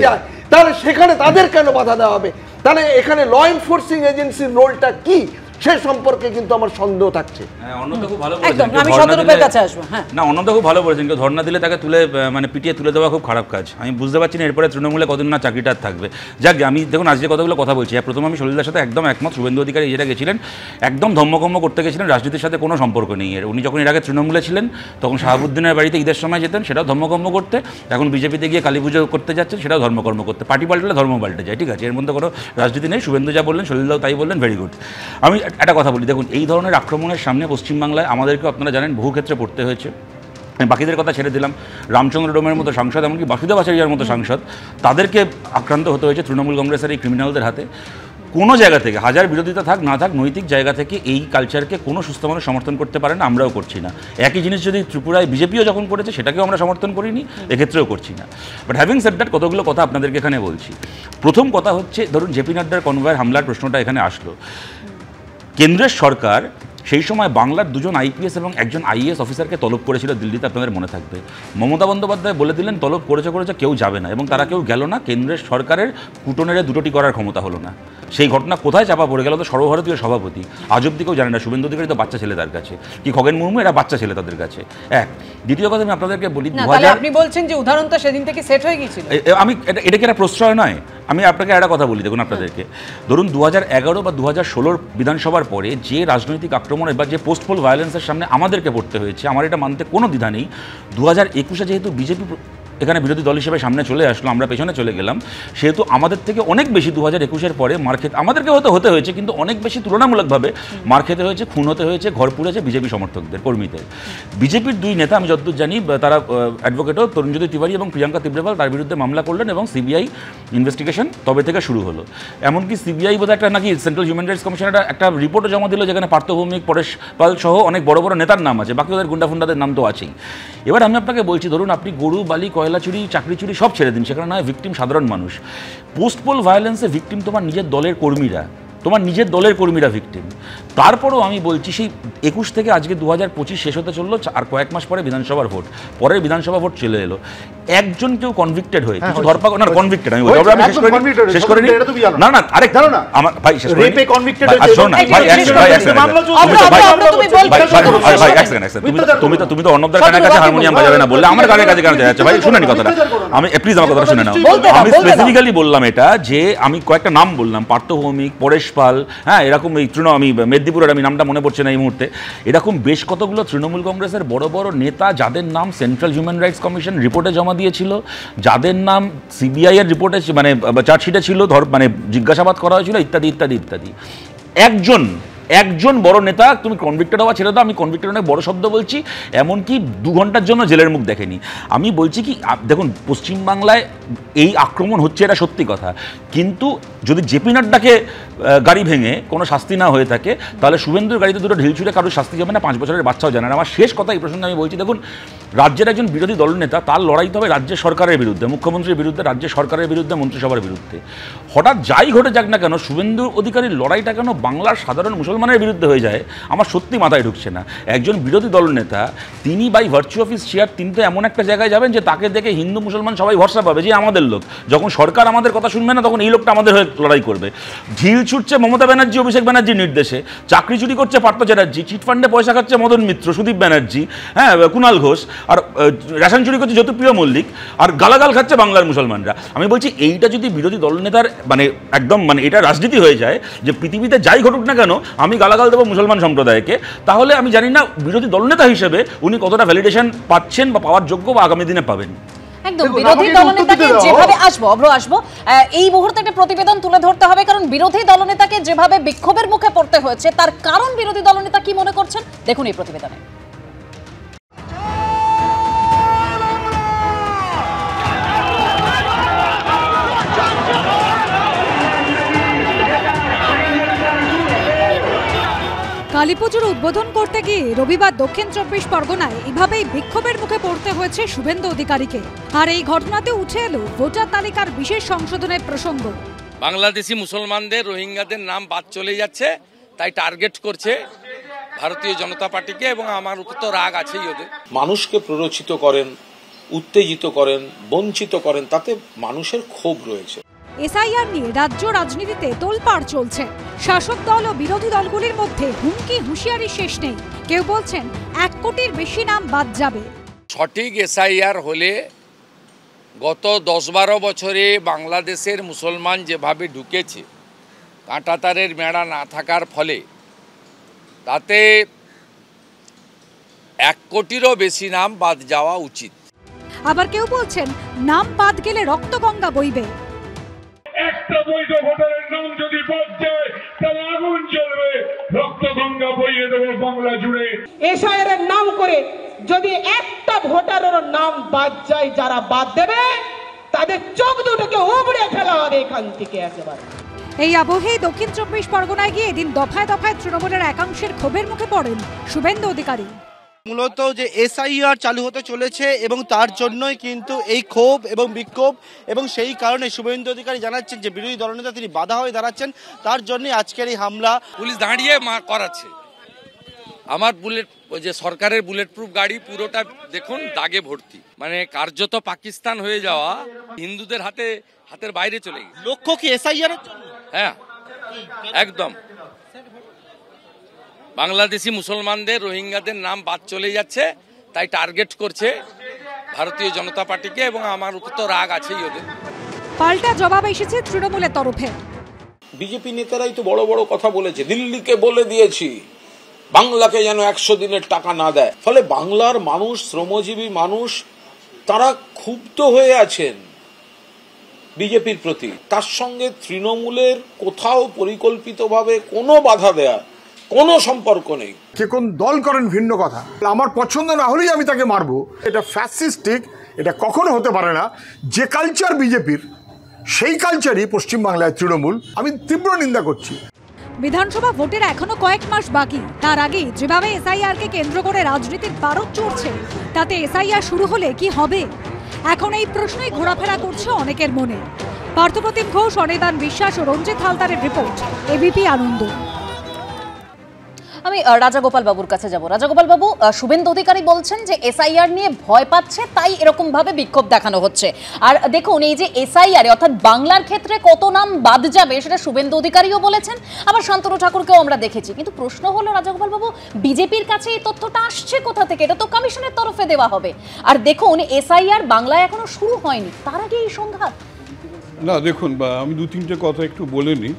যায়, তাহলে সেখানে তাদের কেন বাধা দেওয়া হবে? তাহলে এখানে ল এনফোর্সিং এজেন্সির রোলটা কি, সে সম্পর্কে কিন্তু আমার সন্দেহ থাকছে। অন্যদা খুব ভালো বলেছেন, আমি শতরূপের কাছে আসবো। হ্যাঁ, না, অন্যদা খুব ভালো বলেছেন, কেউ ধর্ণা দিলে তাকে তুলে মানে পিটিয়ে তুলে দেওয়া খুব খারাপ কাজ। আমি বুঝতে পারছি না এরপরে তৃণমূলে কতদিন না চাকরিটা থাকবে। যাক, আমি দেখুন আজকে কতগুলো কথা বলছি। প্রথম আমি সলিলদার সাথে একদম একমত। শুভেন্দু অধিকারী যেটা গেছিলেন, একদম ধর্মকর্ম করতে গেছিলেন, রাজনীতির সাথে কোনো সম্পর্ক নেই এর। উনি যখন এর আগে তৃণমূলে ছিলেন, তখন শাহাবুদ্দিনের বাড়িতে ঈদের সময় যেতেন, সেটাও ধর্মকর্ম করতে। এখন বিজেপিতে গিয়ে কালী পুজো করতে যাচ্ছেন, সেটাও ধর্মকর্ম করতে। পার্টি পাল্টালে ধর্ম পাল্টে যায়, ঠিক আছে, এর মধ্যে কোনো রাজনীতি নেই। শুভেন্দু যা বললেন, সলিলদাও তাই বললেন, ভেরি গুড। আমি একটা কথা বলি, দেখুন এই ধরনের আক্রমণের সামনে পশ্চিমবাংলায় আমাদেরকে আপনারা জানেন বহু ক্ষেত্রে পড়তে হয়েছে। আমি বাকিদের কথা ছেড়ে দিলাম, রামচন্দ্র ডোমের মতো সাংসদ, এমনকি বাসুদেব আচার্যের মতো সাংসদ, তাদেরকে আক্রান্ত হতে হয়েছে তৃণমূল কংগ্রেসের এই ক্রিমিনালদের হাতে। কোনো জায়গা থেকে, হাজার বিরোধিতা থাক না থাক, নৈতিক জায়গা থেকে এই কালচারকে কোনো সুস্থ মানুষ সমর্থন করতে পারে না, আমরাও করছি না। একই জিনিস যদি ত্রিপুরায় বিজেপিও যখন করেছে, সেটাকেও আমরা সমর্থন করিনি, এক্ষেত্রেও করছি না। বাট হ্যাভিং সেড দ্যাট, কতগুলো কথা আপনাদেরকে এখানে বলছি। প্রথম কথা হচ্ছে, ধরুন জেপি নাড্ডার কনভয়ের হামলার প্রশ্নটা এখানে আসলো। কেন্দ্রের সরকার সেই সময় বাংলার 2জন আইপিএস এবং 1জন আইএএস অফিসারকে তলব করেছিল দিল্লিতে, আপনাদের মনে থাকবে। মমতা বন্দ্যোপাধ্যায় বলে দিলেন তলব করেছে কেউ যাবে না, এবং তারা কেউ গেল না। কেন্দ্রের সরকারের কুটনেরে দুটোটি করার ক্ষমতা হলো না। সেই ঘটনা কোথায় চাপা পড়ে গেল? তো সর্বভারতীয় সভাপতি, আজ অব্দি কেউ জানে না। শুভেন্দু অধিকারী তো বাচ্চা ছেলে তার কাছে, কি খগেন মুর্মু, এরা বাচ্চা ছেলে তাদের কাছে। এক, দ্বিতীয় কথা আমি আপনাদেরকে বলি, আপনি বলছেন যে উদাহরণটা সেদিন থেকে সেট হয়ে গিয়েছিল। আমি এটা কি একটা প্রশ্রয় নয়? আমি আপনাকে একটা কথা বলি, দেখুন আপনাদেরকে, ধরুন 2011 বা 2016 বিধানসভার পরে যে রাজনৈতিক আক্রমণ বা যে পোস্টপোল ভায়োলেন্সের সামনে আমাদেরকে পড়তে হয়েছে, আমার এটা মানতে কোনো দ্বিধা নেই। 2021-এ যেহেতু বিজেপি এখানে বিরোধী দল হিসেবে সামনে চলে আসলো, আমরা পেছনে চলে গেলাম, সেহেতু আমাদের থেকে অনেক বেশি 2021-এর পরে মার খেতে আমাদেরকে হতে হয়েছে, কিন্তু অনেক বেশি তুলনামূলকভাবে মার খেতে হয়েছে, খুন হতে হয়েছে, ঘর পুড়েছে বিজেপি সমর্থকদের, কর্মীদের। বিজেপির 2 নেতা, আমি যতদূর জানি, তারা অ্যাডভোকেটও, তরুণজ্যোতি তিওয়ারি এবং প্রিয়াঙ্কা তিব্রেওয়াল, তার বিরুদ্ধে মামলা করলেন এবং সিবিআই ইনভেস্টিগেশন তবে থেকে শুরু হলো। এমনকি সিবিআই বোধহয় একটা নাকি সেন্ট্রাল হিউম্যান রাইটস কমিশনের একটা রিপোর্টও জমা দিল, যেখানে পার্থ ভৌমিক, পরেশ পাল সহ অনেক বড় বড় নেতার নাম আছে, বাকি ওদের গুন্ডা ফুন্ডাদের নাম তো আছেই। এবার আমি আপনাকে বলছি, ধরুন আপনি গরু, বালি, কয়লা চুরি, চাকরি চুরি সব ছেড়ে দিন, সেখানে নয় ভিকটিম সাধারণ মানুষ। পোস্টপোল ভায়োলেন্সে ভিকটিম তোমার নিজের দলের কর্মীরা, তোমার নিজের দলের কর্মীরা ভিকটিম। তারপরেও আমি বলছি সেই 21 থেকে আজকে 2025 শেষ হতে চললো, আর কয়েক মাস পরে বিধানসভার ভোট, পরের বিধানসভা ভোট চলে এলো, একজন কেউ কনভিক্টেড হয়ে কিছু ধরপাকড় না কনভিক্টেড আমি বলছি, আমি শেষ করে নি না না আরেক জানো না আমার ভাই শেষ করে রেপে কনভিক্টেড হয়েছে শোন না ভাই তুমি তো অর্ণবদার গানের কাছে হারমোনিয়াম বাজাবে না বললে আমার গানের কাছে কেন যাচ্ছে ভাই? শুনে নি কথাটা, আমি প্লিজ আমার কথাটা শুনে নাও। আমি স্পেসিফিক্যালি বললাম এটা যে আমি কয়েকটা নাম বললাম, পার্থ ভৌমিক, পরেশ পাল, হ্যাঁ এরকম এই আমি মেদিনীপুরের আমি নামটা মনে পড়ছে না এই মুহূর্তে, এরকম বেশ কতগুলো তৃণমূল কংগ্রেসের বড় বড় নেতা যাদের নাম সেন্ট্রাল হিউম্যান রাইটস কমিশন রিপোর্টে জমা দিয়েছিল, যাদের নাম সিবিআই এর রিপোর্টে মানে চার্জশিটে ছিল, মানে জিজ্ঞাসাবাদ করা হয়েছিল ইত্যাদি ইত্যাদি ইত্যাদি। একজন বড় নেতা তুমি কনভিক্টেড হওয়া ছেড়ে দাও, আমি কনভিক্টেড অনেক বড় শব্দ বলছি, এমনকি 2 ঘন্টার জন্য জেলের মুখ দেখেনি। আমি বলছি কি দেখুন পশ্চিমবাংলায় এই আক্রমণ হচ্ছে এটা সত্যি কথা, কিন্তু যদি জেপি নাড্ডাকে গাড়ি ভেঙে কোনো শাস্তি না হয়ে থাকে তাহলে শুভেন্দুর গাড়িতে দুটো ঢিল ছুঁড়ে কারোর শাস্তি যাবে না, 5 বছরের বাচ্চাও জানে না। আমার শেষ কথা এই প্রসঙ্গে আমি বলছি, দেখুন রাজ্যের একজন বিরোধী দলনেতা তার লড়াই হবে রাজ্য সরকারের বিরুদ্ধে, মুখ্যমন্ত্রীর বিরুদ্ধে, রাজ্য সরকারের বিরুদ্ধে, মন্ত্রিসভার বিরুদ্ধে। হঠাৎ যাই ঘটে যাক না কেন শুভেন্দু অধিকারীর লড়াইটা কেন বাংলার সাধারণ মুসলমানের বিরুদ্ধে হয়ে যায় আমার সত্যি মাথায় ঢুকছে না। একজন বিরোধী দলনেতা তিনি by virtue of his chair তিনি তো এমন একটা জায়গায় যাবেন যে তাকে দেখে হিন্দু মুসলমান সবাই ভরসা পাবে যে আমাদের লোক, যখন সরকার আমাদের কথা শুনবে না তখন এই লোকটা আমাদের হয়ে লড়াই করবে। ঢিল ছুটছে মমতা ব্যানার্জি, অভিষেক ব্যানার্জির নির্দেশে, চাকরি চুরি করছে পার্থ চ্যাটার্জি, চিটফান্ডে পয়সা খাচ্ছে মদন মিত্র, সুদীপ ব্যানার্জি, হ্যাঁ কুণাল ঘোষ, আর রেশন চুরি করছে জ্যোতিপ্রিয় মল্লিক, আর গালাগাল খাচ্ছে বাংলার মুসলমানরা। আমি বলছি এইটা যদি বিরোধী দলনেতার মানে একদম মানে এটা রাজনীতি হয়ে যায় যে পৃথিবীতে যাই ঘটুক না কেন আমি গালাগাল দেবো মুসলমান সম্প্রদায়কে, তাহলে আমি জানি না বিরোধী দলনেতা হিসেবে উনি কতটা ভ্যালিডেশন পাচ্ছেন বা পাওয়ার যোগ্য বা আগামী দিনে পাবেন। একদম বিরোধী দলনেতাকে যেভাবে আসবো এই মুহূর্তে একটা প্রতিবেদন তুলে ধরতে হবে, কারণ বিরোধী দলনেতাকে যেভাবে বিক্ষোভের মুখে পড়তে হয়েছে তার কারণ বিরোধী দলনেতা কি মনে করছেন দেখুন এই প্রতিবেদনে। কালীপুজোর উদ্বোধন করতে গিয়ে রবিবার দক্ষিণ 24 পরগনায় এভাবেই বিক্ষোভের মুখে পড়তে হয়েছে শুভেন্দু অধিকারীকে। আর এই ঘটনাতে উঠে এলো ভোটার তালিকার বিশেষ সংশোধনের প্রসঙ্গ। বাংলাদেশি মুসলমানদের, রোহিঙ্গাদের নাম বাদ চলে যাচ্ছে, তাই টার্গেট করছে ভারতীয় জনতা পার্টিকে, এবং আমার উপর তো রাগ আছেই ওদের। মানুষকে প্ররোচিত করেন, উত্তেজিত করেন, বঞ্চিত করেন, তাতে মানুষের ক্ষোভ রয়েছে। এসআইআর নিয়ে রাজ্য রাজনীতিতে তোলপাড় চলছে। শাসক দল ও বিরোধী দলগুলির মধ্যে হুমকি হুঁশিয়ারি শেষ নেই। কেউ বলছেন 1 কোটির বেশি নাম বাদ যাবে। সঠিক এসআইআর হলে গত 10-12 বছরে বাংলাদেশের মুসলমান যেভাবে ঢুকেছে কাঁটাতারের মেড়া না থাকার ফলে, তাতে 1 কোটিরও বেশি নাম বাদ যাওয়া উচিত। আবার কেউ বলছেন নাম বাদ গেলে রক্তগঙ্গা বইবে। একটা বৈধ ভোটারের নাম যদি বাদ যায় তাহলে আগুন জ্বলবে, রক্তগঙ্গা বইয়ে দেবো বাংলা জুড়ে। এসআইআর এর নাম করে যদি একটা ভোটারের নাম বাদ যায়, যারা বাদ দেবে তাদের চোখ দুটোকে উবড়ে ফেলা হবে এখান থেকে একেবারে। এই আবহেই দক্ষিণ 24 পরগনায় গিয়ে এদিন দফায় দফায় তৃণমূলের একাংশের ক্ষোভের মুখে পড়েন শুভেন্দু অধিকারী। মূলত যে এসআইআর চালু হতে চলেছে এবং তার জন্যই কিন্তু এই ক্ষোভ এবং বিক্ষোভ, এবং সেই কারণে শুভেন্দু অধিকারী জানাচ্ছেন যে বিরোধী দলনেতা তিনি বাধা হয়ে দাঁড়াচ্ছেন, তার জন্যই আজকের এই হামলা। পুলিশ দাঁড়িয়ে করাচ্ছে। আমার যে সরকারের বুলেট প্রুফ গাড়ি পুরোটা দেখুন দাগে ভর্তি, মানে কার্যত পাকিস্তান হয়ে যাওয়া, হিন্দুদের হাতের বাইরে চলে গেছে। লক্ষ্য কি এসআইআর? হ্যাঁ একদম, বাংলাদেশি মুসলমানদের, রোহিঙ্গাদের নাম বাদ চলে যাচ্ছে, তাই টার্গেট করছে ভারতীয় জনতা পার্টিকে, এবং আমার উপর তো রাগ আছেই ওদের। পাল্টা জবাব এসেছে তৃণমূলের তরফে। বিজেপি নেতারাই তো বড় বড় কথা বলেছে, দিল্লিকে বলে দিয়েছি বাংলাকে যেন 100 দিনের টাকা না দেয়। ফলে বাংলার মানুষ, শ্রমজীবী মানুষ, তারা ক্ষুব্ধ হয়ে আছেন বিজেপির প্রতি। তার সঙ্গে তৃণমূলের কোথাও পরিকল্পিতভাবে কোনো বাধা দেয়া কোনো সম্পর্ক নেই। কে কোন দল করেন ভিন্ন কথা, আমার পছন্দ না হলেই আমি তাকে মারবো, এটা ফ্যাসিস্টিক, এটা কখনো হতে পারে না। যে কালচার বিজেপির, সেই কালচারই পশ্চিমবাংলায় তৃণমূল, আমি তীব্র নিন্দা করছি। বিধানসভা ভোটের এখনো কয়েক মাস বাকি, তার আগে যেভাবে এসআইআর কে কেন্দ্র করে রাজনীতির বারুদ চড়ছে, তাতে এসআইআর শুরু হলে কি হবে? এখন এই প্রশ্নই ঘোরাফেরা করছে অনেকের মনে। পার্থপ্রতিম ঘোষ, অনিদান বিশ্বাস ও রঞ্জিত হালদারের রিপোর্ট, এবিপি আনন্দ। আমি রাজাগোপাল বাবুর কাছে যাব। রাজাগোপাল বাবু, শুভেন্দু অধিকারী বলছেন যে এসআইআর নিয়ে ভয় পাচ্ছে, তাই এরকম ভাবে বিক্ষোভ দেখানো হচ্ছে। আর দেখুন, এই যে এসআইআর অর্থাৎ বাংলার ক্ষেত্রে কত নাম বাদ যাবে সেটা শুভেন্দু অধিকারীও বলেছেন, আবার শান্তনু ঠাকুরকেও আমরা দেখেছি। কিন্তু প্রশ্ন হলো রাজাগোপাল বাবু, বিজেপির কাছে এই তথ্যটা আসছে কোথা থেকে? এটা তো কমিশনের তরফে দেওয়া হবে। আর দেখুন, এসআইআর বাংলায় এখনো শুরু হয়নি, তার আগে এই সংঘাত। না দেখুন, আমি দু তিনটে কথা একটু বলে নিই।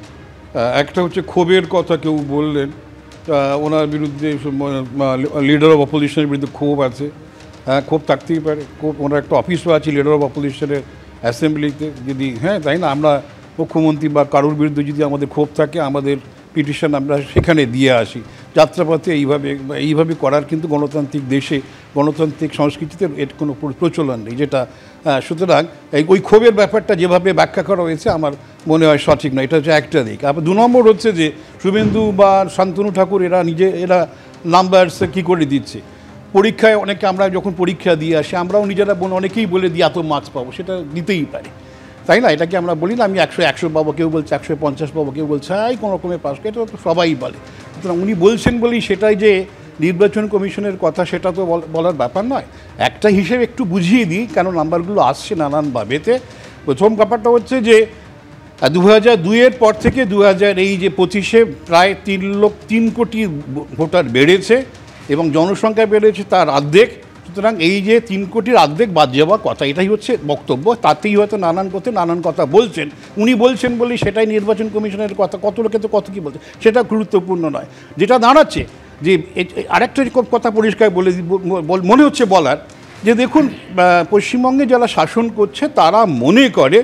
একটা হচ্ছে ক্ষোভের কথা কেউ বললেন, ওনার বিরুদ্ধে লিডার অফ অপোজিশনের বিরুদ্ধে ক্ষোভ আছে। হ্যাঁ, ক্ষোভ থাকতেই পারে। ক্ষোভ, ওনার একটা অফিসও আছে লিডার অফ অপোজিশনের অ্যাসেম্বলিতে। যদি তাই না, আমরা মুখ্যমন্ত্রী বা কারোর বিরুদ্ধে যদি আমাদের ক্ষোভ থাকে, আমাদের পিটিশন আমরা সেখানে দিয়ে আসি। যাত্রাপথে এইভাবে করার কিন্তু গণতান্ত্রিক দেশে, গণতান্ত্রিক সংস্কৃতিতে এর কোনো প্রচলন নেই। যেটা সুতরাং ওই ক্ষোভের ব্যাপারটা যেভাবে ব্যাখ্যা করা হয়েছে আমার মনে হয় সঠিক নয়। এটা হচ্ছে একটা দিক। আবার 2 নম্বর হচ্ছে যে শুভেন্দু বা শান্তনু ঠাকুর এরা নাম্বারস কী করে দিচ্ছে পরীক্ষায়। অনেকে আমরা যখন পরীক্ষা দিয়ে আসি, আমরাও নিজেরা অনেকেই বলে দিই এত মার্কস পাবো, সেটা দিতেই পারে, তাই না? এটাকে আমরা বলি না আমি 100 পাবো, কেউ বলছে 150 পাবো, কেউ বলছে কোনো রকমের পাস, এটা তো সবাই বলে। সুতরাং উনি বলছেন বলেই সেটাই যে নির্বাচন কমিশনের কথা, সেটা তো বলার ব্যাপার নয়। একটা হিসেবে একটু বুঝিয়ে দিই কেন নাম্বারগুলো আসছে নানানভাবেতে। প্রথম ব্যাপারটা হচ্ছে যে 2002-এর পর থেকে 2025-এ প্রায় 3 কোটি ভোটার বেড়েছে এবং জনসংখ্যা বেড়েছে তার অর্ধেক। সুতরাং এই যে 3 কোটির অর্ধেক বাদ যাওয়ার কথা, এটাই হচ্ছে বক্তব্য। তাতেই হয়তো নানান কথা বলছেন। উনি বলছেন বলেই সেটাই নির্বাচন কমিশনের কথা। কত লোকে তো কত কী বলছে সেটা গুরুত্বপূর্ণ নয়। যেটা দাঁড়াচ্ছে যে আরেকটা কথা পরিষ্কার মনে হচ্ছে বলার, যে দেখুন, পশ্চিমবঙ্গে যারা শাসন করছে তারা মনে করে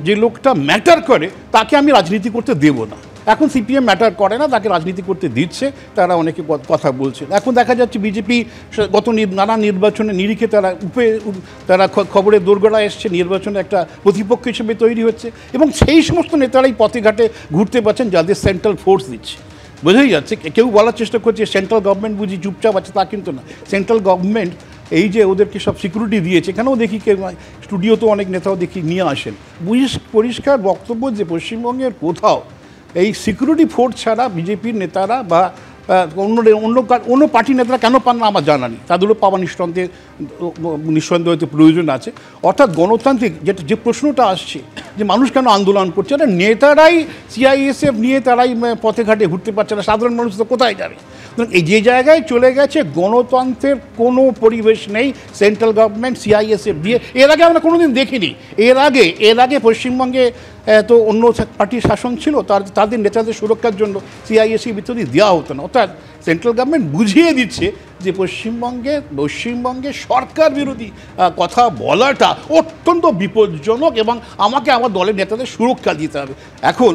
যে লোকটা ম্যাটার করে তাকে আমি রাজনীতি করতে দেব না। এখন সিপিএম ম্যাটার করে না, তাকে রাজনীতি করতে দিচ্ছে, তারা অনেকে কথা বলছে। এখন দেখা যাচ্ছে বিজেপি গত নানা নির্বাচনের নিরিখে তারা খবরের দোরগোড়ায় এসছে, নির্বাচনে একটা প্রতিপক্ষ হিসেবে তৈরি হচ্ছে এবং সেই সমস্ত নেতারাই পথে ঘাটে ঘুরতে পারছেন যাদের সেন্ট্রাল ফোর্স দিচ্ছে। বোঝাই যাচ্ছে, কেউ বলার চেষ্টা করছে সেন্ট্রাল গভর্নমেন্ট বুঝি চুপচাপ আছে, তা কিন্তু না। সেন্ট্রাল গভর্নমেন্ট এই যে ওদেরকে সব সিকিউরিটি দিয়েছে, এখানেও দেখি স্টুডিওতে অনেক নেতাও দেখি নিয়ে আসেন পরিষ্কার বক্তব্য যে পশ্চিমবঙ্গের কোথাও এই সিকিউরিটি ফোর্স ছাড়া বিজেপির নেতারা বা অন্য পার্টির নেতারা কেন পান না আমার জানা নেই। তাদেরও পাওয়া নিঃসন্দেহ হয়তো প্রয়োজন আছে। অর্থাৎ গণতান্ত্রিক যে প্রশ্নটা আসছে যে মানুষ কেন আন্দোলন করছে, এটা নেতারাই সিআইএসএফ নিয়ে তারাই পথে ঘাটে ঘুরতে পারছে না, সাধারণ মানুষ তো কোথায় যাবে? এই যে জায়গায় চলে গেছে গণতন্ত্রের কোনো পরিবেশ নেই, সেন্ট্রাল গভর্নমেন্ট সিআইএসএফ দিয়ে এর আগে আমরা কোনোদিন দেখিনি। এর আগে পশ্চিমবঙ্গে তো অন্য পার্টির শাসন ছিল, তাদের নেতাদের সুরক্ষার জন্য সিআইএসএফ ইত্যাদি দেওয়া হতো না। অর্থাৎ সেন্ট্রাল গভর্নমেন্ট বুঝিয়ে দিচ্ছে যে পশ্চিমবঙ্গে সরকার বিরোধী কথা বলাটা অত্যন্ত বিপজ্জনক এবং আমাকে আমার দলের নেতাদের সুরক্ষা দিতে হবে। এখন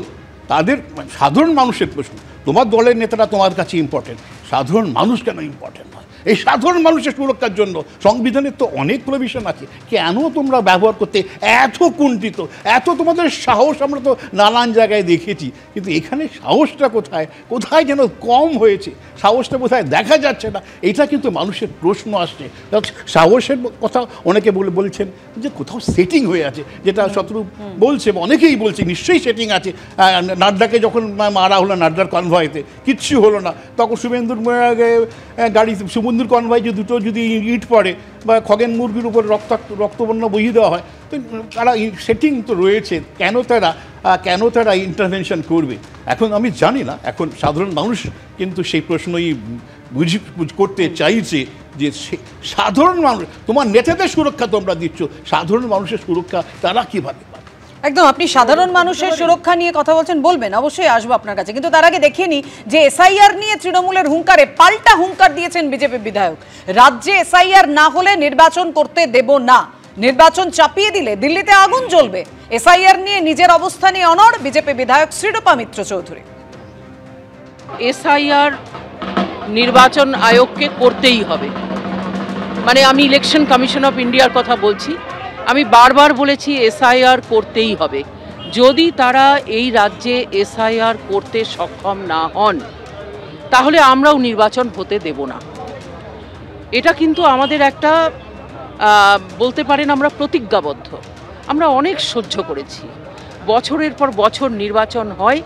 তাদের সাধারণ মানুষের প্রশ্ন, তোমার দলের নেতারা তোমার কাছে ইম্পর্টেন্ট, সাধারণ মানুষ কেন ইম্পর্টেন্ট নয়? এই সাধারণ মানুষের সুরক্ষার জন্য সংবিধানের তো অনেক প্রভিশন আছে, কেন তোমরা ব্যবহার করতে এত কুণ্ঠিত, এত তোমাদের সাহস আমরা তো নানান জায়গায় দেখেছি, কিন্তু এখানে সাহসটা কোথায় যেন কম হয়েছে, সাহসটা কোথায় দেখা যাচ্ছে না, এটা কিন্তু মানুষের প্রশ্ন আসছে। সাহসের কথা অনেকে বলছেন যে কোথাও সেটিং হয়ে আছে, যেটা শত্রু বলছে, অনেকেই বলছে নিশ্চয়ই সেটিং আছে। নাড্ডাকে যখন মারা হলো নাড্ডার কনভয়েতে, কিচ্ছু হলো না, তখন শুভেন্দুর গাড়ি শুভেন্দুর কনভয় যে দুটো যদি ইট পড়ে বা খগেন মুরগির উপর রক্তবর্ণ বহিয়ে দেওয়া হয়, তো তারা সেটিং তো রয়েছে, কেন তারা ইন্টারভেনশন করবে? এখন আমি জানি না, এখন সাধারণ মানুষ কিন্তু সেই প্রশ্নই করতে চাইছে যে সাধারণ মানুষ, তোমার নেতাদের সুরক্ষা তোমরা দিচ্ছ, সাধারণ মানুষের সুরক্ষা তারা কীভাবে? একদম, আপনি সাধারণ মানুষের সুরক্ষা নিয়ে কথা বলছেন, বলবেন, অবশ্যই আসবো আপনার কাছে, কিন্তু তার আগে দেখিয়ে নিই যে এসআইআর নিয়ে তৃণমূলের হুঙ্কারে পাল্টা হুঙ্কার দিয়েছেন বিজেপি বিধায়ক। রাজ্যে এসআইআর না হলে নির্বাচন করতে দেব না, নির্বাচন চাপিয়ে দিলে দিল্লিতে আগুন জ্বলবে। এসআইআর নিয়ে নিজের অবস্থানে অনড় বিজেপি বিধায়ক শ্রীরূপা মিত্র চৌধুরী। এসআইআর নির্বাচন আয়োগকে করতেই হবে, মানে আমি ইলেকশন কমিশন অফ ইন্ডিয়ার কথা বলছি, আমি বারবার বলেছি এসআইআর করতেই হবে। যদি তারা এই রাজ্যে এসআইআর করতে সক্ষম না হন তাহলে আমরাও নির্বাচন হতে দেব না। এটা কিন্তু আমাদের একটা বলতে পারেন আমরা প্রতিজ্ঞাবদ্ধ। আমরা অনেক সহ্য করেছি। বছরের পর বছর নির্বাচন হয়,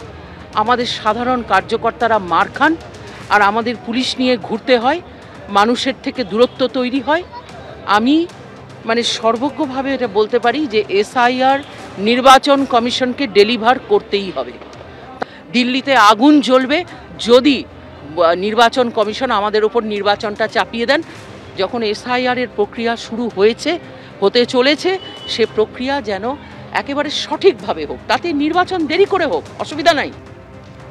আমাদের সাধারণ কার্যকর্তারা মার খান, আর আমাদের পুলিশ নিয়ে ঘুরতে হয়, মানুষের থেকে দূরত্ব তৈরি হয়। আমি মানে সর্বজ্ঞভাবে এটা বলতে পারি যে এসআইআর নির্বাচন কমিশনকে ডেলিভার করতেই হবে। দিল্লিতে আগুন জ্বলবে যদি নির্বাচন কমিশন আমাদের ওপর নির্বাচনটা চাপিয়ে দেন। যখন এসআইআর এর প্রক্রিয়া শুরু হতে চলেছে, সে প্রক্রিয়া যেন একেবারে সঠিকভাবে হোক, তাতে নির্বাচন দেরি করে হোক, অসুবিধা নাই।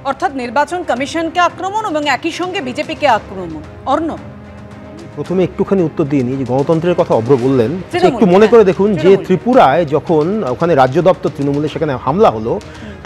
অর্থাৎ নির্বাচন কমিশনকে আক্রমণ এবং একই সঙ্গে বিজেপিকে আক্রমণ। অর্ণব, প্রথমে একটুখানি উত্তর দিয়ে নিই যে গণতন্ত্রের কথা অভ্র বললেন, একটু মনে করে দেখুন যে ত্রিপুরায় যখন ওখানে রাজ্য দপ্তর তৃণমূলের সেখানে হামলা হলো,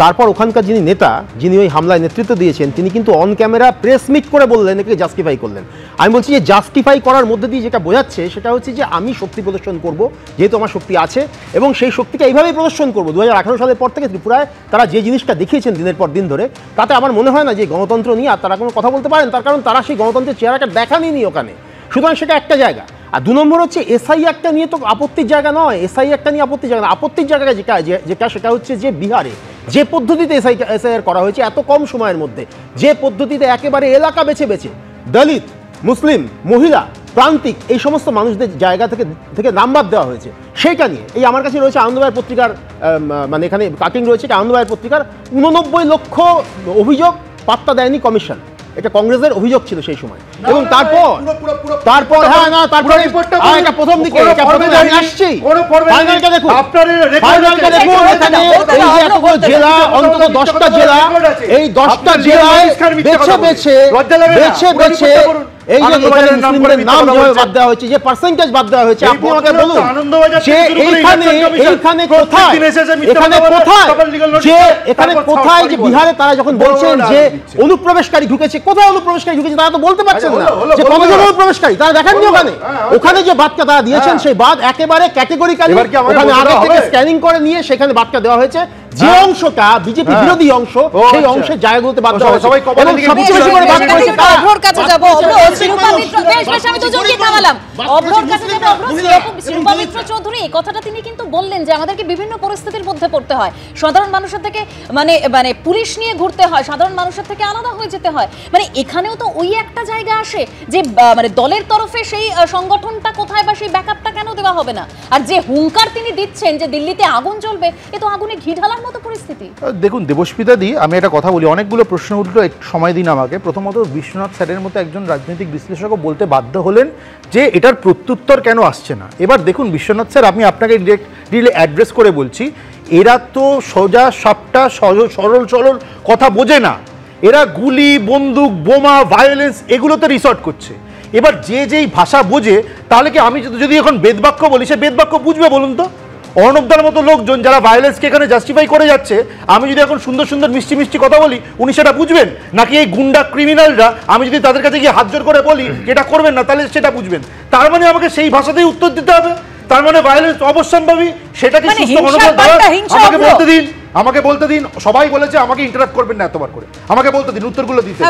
তারপর ওখানকার যিনি নেতা, যিনি ওই হামলায় নেতৃত্ব দিয়েছেন, তিনি কিন্তু অন ক্যামেরা প্রেস মিট করে বললেন, এটাকে জাস্টিফাই করলেন। আমি বলছি যে জাস্টিফাই করার মধ্যে দিয়ে যেটা বোঝাচ্ছে সেটা হচ্ছে যে আমি শক্তি প্রদর্শন করব, যেহেতু আমার শক্তি আছে, এবং সেই শক্তিকে এইভাবেই প্রদর্শন করব। 2018 সালের পর থেকে ত্রিপুরায় তারা যে জিনিসটা দেখিয়েছেন দিনের পর দিন ধরে, তাতে আমার মনে হয় না যে গণতন্ত্র নিয়ে আর তারা কোনো কথা বলতে পারেন, তার কারণ তারা সেই গণতন্ত্রের চেহারাটা দেখানই ওখানে। সুতরাং সেটা একটা জায়গা। আর 2 নম্বর হচ্ছে এসআইআরটা নিয়ে তো আপত্তির জায়গা নয়, এসআইআরটা নিয়ে আপত্তির জায়গা না। আপত্তির জায়গায় যেটা সেটা হচ্ছে যে বিহারে যে পদ্ধতিতে এসআইআর করা হয়েছে এত কম সময়ের মধ্যে, যে পদ্ধতিতে একেবারে এলাকা বেছে বেছে দলিত, মুসলিম, মহিলা, প্রান্তিক এই সমস্ত মানুষদের জায়গা থেকে নাম বাদ দেওয়া হয়েছে, সেইটা নিয়ে এই আমার কাছে রয়েছে আনন্দবাজার পত্রিকার, মানে এখানে কাটিং রয়েছে আনন্দবাজার পত্রিকার 89 লক্ষ অভিযোগ পাত্তা দেয়নি কমিশন। এটা কংগ্রেসের অভিযোগ ছিল সেই সময়। এবং তারপর হ্যাঁ না তারপর এটা প্রথম দিকে আমি আসছি ফাইনালটা দেখুন, ফাইনালটা দেখুন। এখানে এই যে এতগুলো জেলা, অন্তত 10টা জেলা, এই 10টা জেলায় বেছে বেছে এই যে এখানে মুসলিমদের নাম যেভাবে বাদ দেওয়া হয়েছে, যে পার্সেন্টেজ বাদ দেওয়া হয়েছে, আপনি আমাকে বলুন যে এখানে কোথায় যে বিহারে তারা যখন বলছেন যে অনুপ্রবেশকারী ঢুকেছে, কোথায় অনুপ্রবেশকারী ঢুকেছে তারা তো বলতে পারছেন না যে কতজন অনুপ্রবেশকারী তারা দেখাননি। ওখানে যে বাদটা তারা দিয়েছেন সেই বাদ একেবারে ক্যাটেগরিক্যালি ওখানে আগে থেকে স্ক্যানিং করে নিয়ে সেখানে বাদটা দেওয়া হয়েছে। যে অংশটা বিজেপি বিরোধী অংশ, সেই অংশের জায়গাগুলোতে বাদ দেওয়া হয়েছে। এবং সবচেয়ে বেশি করে বাদ করেছে অভ্রর কাছে যাব। শিরূপা মিত্র, বেশ আমি দুজনকে থামালাম। অভ্রর কাছে যাব। শিরূপা মিত্র চৌধুরী এই কথাটা তিনি কিন্তু বললেন যে আমাদেরকে বিভিন্ন পরিস্থিতির মধ্যে পড়তে হয়, সাধারণ মানুষের থেকে মানে পুলিশ নিয়ে ঘুরতে হয়, সাধারণ মানুষের থেকে আলাদা হয়ে যেতে হয়। মানে এখানেও তো ওই একটা জায়গা আসে যে মানে দলের তরফে সেই সংগঠনটা কোথায় বা সেই ব্যাকআপটা কেন দেওয়া হবে না? আর যে হুঙ্কার তিনি দিচ্ছেন যে দিল্লিতে আগুন জ্বলবে, এ তো আগুনে ঘি ঢালার মতো পরিস্থিতি। দেখুন দেবস্মিতা দি, আমি একটা কথা বলি, অনেকগুলো প্রশ্ন উঠলো, একটু সময় দিন আমাকে। প্রথমত বিশ্বনাথ স্যারের মতো একজন রাজনৈতিক বিশ্লেষকও বলতে বাধ্য হলেন যে এটার প্রত্যুত্তর কেন আসছে না। এবার দেখুন বিশ্বনাথ স্যার, আমি আপনাকে ডিরেক্টলি অ্যাড্রেস করে বলছি, এরা তো সোজা সাপটা সরল সরল কথা বোঝে না, এরা গুলি, বন্দুক, বোমা, ভায়োলেন্স এগুলোতে রিসর্ট করছে। এবার যেই ভাষা বোঝে, তাহলে কি আমি যদি এখন বেদবাক্য বলি, সে বেদবাক্য বুঝবে বলুন তো? অর্ণবদার মতো লোকজন যারা ভায়োলেন্সকে এখানে জাস্টিফাই করে যাচ্ছে, আমি যদি এখন সুন্দর সুন্দর মিষ্টি মিষ্টি কথা বলি, উনি সেটা বুঝবেন? নাকি এই গুন্ডা ক্রিমিনালরা আমি যদি তাদের কাছে গিয়ে হাত জোর করে বলি এটা করবেন না, তাহলে সেটা বুঝবেন? তার মানে আমাকে সেই ভাষাতেই উত্তর দিতে হবে? তার মানে ভায়োলেন্স অবশ্যম্ভাবী, সেটা কি সুস্থ মনোভাব? আমাকে বলতে দিন, সবাই বলেছে আমাকে ইন্টারাপ্ট করবেন না এতবার করে, আমাকে বলতে দিন উত্তরগুলো দিতে।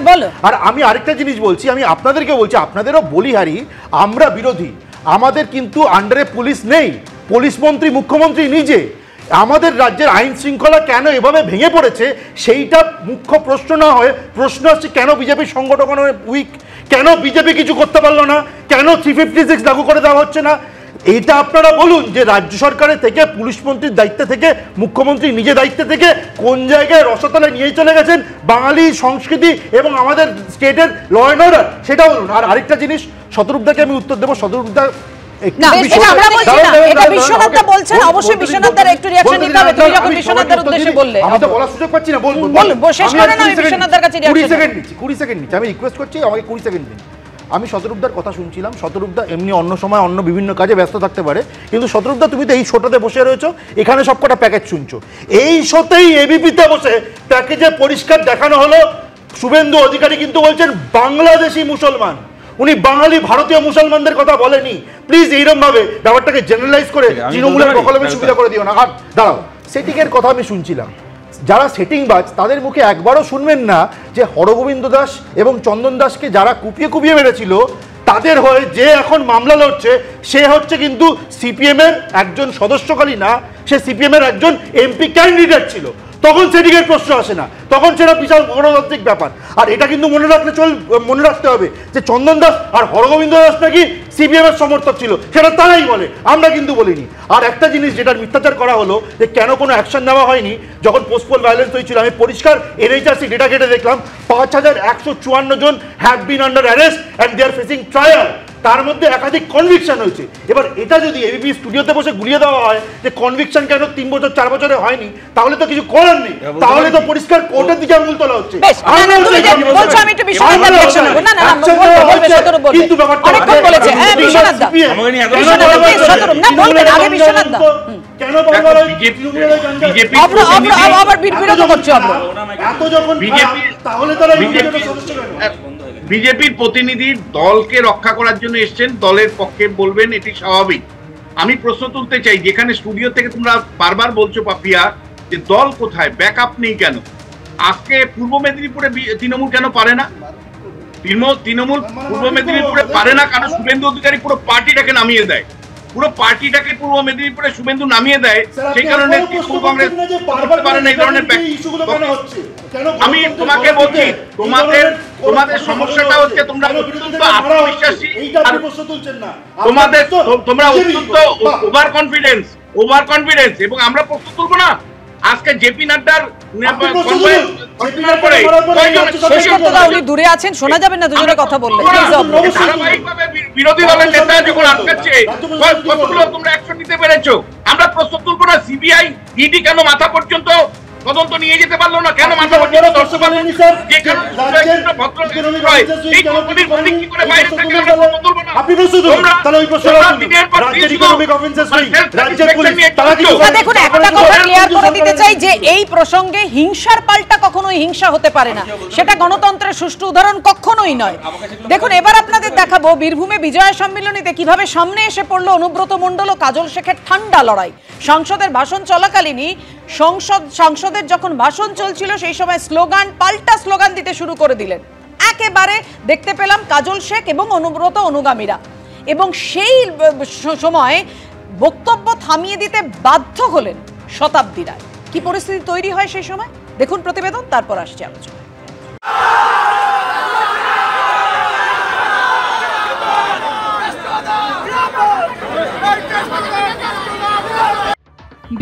আর আমি আরেকটা জিনিস বলছি, আমি আপনাদেরকে বলছি, আপনাদেরও বলিহারি, আমরা বিরোধী, আমাদের কিন্তু আন্ডারে পুলিশ নেই, পুলিশ মন্ত্রী মুখ্যমন্ত্রী নিজে। আমাদের রাজ্যের আইন শৃঙ্খলা কেন এভাবে ভেঙে পড়েছে সেইটা মুখ্য প্রশ্ন না হয়ে প্রশ্ন হচ্ছে কেন বিজেপির সংগঠন উইক, কেন বিজেপি কিছু করতে পারলো না, কেন 356 লাগু করে দেওয়া হচ্ছে না। এইটা আপনারা বলুন যে রাজ্য সরকারের থেকে, পুলিশ মন্ত্রীর দায়িত্ব থেকে, মুখ্যমন্ত্রী নিজে দায়িত্ব থেকে কোন জায়গায় রসতলে নিয়ে চলে গেছেন বাঙালি সংস্কৃতি এবং আমাদের স্টেটের ল অ্যান্ড অর্ডার, সেটা বলুন। আর আরেকটা জিনিস, শতরূপদাকে আমি উত্তর দেবো। শতরূপদা আমি শতরূপদার কথা শুনছিলাম। শতরূপদা এমনি অন্য সময় অন্য বিভিন্ন কাজে ব্যস্ত থাকতে পারে, কিন্তু শতরূপদা তুমি তো এই শোটাতে বসে রয়েছো, এখানে সবকটা প্যাকেজ শুনছো। এই শোতেই এবিপিতে বসে প্যাকেজে পরিষ্কার দেখানো হলো শুভেন্দু অধিকারী কিন্তু বলছেন বাংলাদেশি মুসলমান, উনি বাঙালি ভারতীয় মুসলমানদের কথা বলেনি। প্লিজ এইরকম ভাবে ব্যাপারটাকে জেনারেলাইজ করে তৃণমূলের কলমের সুবিধা করে দিও না। আর দাঁড়াও, সেটিংয়ের কথা আমি শুনছিলাম, যারা সেটিংবাজ তাদের মুখে একবারও শুনবেন না যে হরগোবিন্দ দাস এবং চন্দন দাসকে যারা কুপিয়ে কুপিয়ে মেরেছিল, তাদের হয়ে যে এখন মামলা লড়ছে সে হচ্ছে কিন্তু সিপিএম এর একজন সদস্যকালী না, সে সিপিএমের একজন এমপি ক্যান্ডিডেট ছিল, তখন সেদিকের প্রশ্ন আসে না, তখন সেটা বিশাল গণতান্ত্রিক ব্যাপার। আর এটা কিন্তু মনে রাখতে হবে যে চন্দন দাস আর হরগোবিন্দ দাস নাকি সিপিএমের সমর্থক ছিল, সেটা তারাই বলে, আমরা কিন্তু বলিনি। আর একটা জিনিস যেটার মিথ্যাচার করা হলো যে কেন কোনো অ্যাকশন নেওয়া হয়নি যখন পোস্টপোল ভায়োলেন্স হয়েছিল, আমি পরিষ্কার এনএইচআরসি ডেটা কেটে দেখলাম 5154 জন have been under arrest and they are facing trial, তার মধ্যে একাধিক কনভিকশন হয়েছে। এবার এটা যদি এবিপি স্টুডিওতে বসে গুলিয়ে দেওয়া হয় যে কনভিকশন কেন 3 বছর 4 বছরে হয়নি, তাহলে তো কিছু করার নেই, তাহলে তো পরিষ্কার কোর্টের দিকে আঙুল তোলা হচ্ছে। কিন্তু ব্যাপারটা কেন বিজেপির প্রতিনিধি দলকে রক্ষা করার জন্য এসছেন, দলের পক্ষে বলবেন, এটি স্বাভাবিক। আমি প্রশ্ন তুলতে চাই, যেখানে স্টুডিও থেকে তোমরা বারবার বলছো পাপিয়া যে দল কোথায়, ব্যাকআপ নেই কেন? আজকে পূর্ব মেদিনীপুরে তৃণমূল কেন পারে না? তৃণমূল পূর্ব মেদিনীপুরে পারে না কারণ শুভেন্দু অধিকারী পুরো পার্টিটাকে নামিয়ে দেয়, পুরো পার্টিটাকে পূর্ব মেদিনীপুরে শুভেন্দু নামিয়ে দেয়, সেই কারণে তৃণমূল কংগ্রেস করতে পারে না এই ধরনের। আমি তোমাকে বলছি, তোমাদের সমস্যাটা হচ্ছে তোমরা অত্যন্ত আত্মবিশ্বাসী, তোমরা অত্যন্ত ওভার কনফিডেন্স, এবং আমরা প্রশ্ন তুলবো না। আজকে জেপি নাড্ডার দূরে আছেন, শোনা যাবে না দুজনে কথা বললে। ধারাবাহিকভাবে বিরোধী দলের নেতা যখন আটকাচ্ছে, কতগুলো তোমরা অ্যাকশন নিতে পেরেছো? আমরা প্রশ্ন তুলবো না সিবিআই ইডি কেন মাথা পর্যন্ত তদন্ত নিয়ে যেতে পারলো না, কেন মাথা পর্যন্ত দর্শক দেখুন, একটা কথা ক্লিয়ার করে দিতে চাই যে এই প্রসঙ্গে হিংসার পাল্টা কখনোই হিংসা হতে পারে না, সেটা গণতন্ত্রের সুষ্ঠু উদাহরণ কখনোই নয়। দেখুন, এবার আপনাদের দেখাবো বীরভূমে বিজয়া সম্মেলনীতে কিভাবে সামনে এসে পড়লো অনুব্রত মণ্ডল ও কাজল শেখের ঠান্ডা লড়াই। সংসদের ভাষণ চলাকালীনই সংসদের যখন ভাষণ চলছিল সেই সময় পাল্টা স্লোগান দিতে শুরু করে দিলেন। একেবারে দেখতে পেলাম কাজল শেখ এবং অনুব্রত অনুগামীরা, এবং সেই সময় বক্তব্য থামিয়ে দিতে বাধ্য হলেন শতাব্দী রায়। কি পরিস্থিতি তৈরি হয় সেই সময় দেখুন প্রতিবেদন, তারপর আসছে আলোচনা।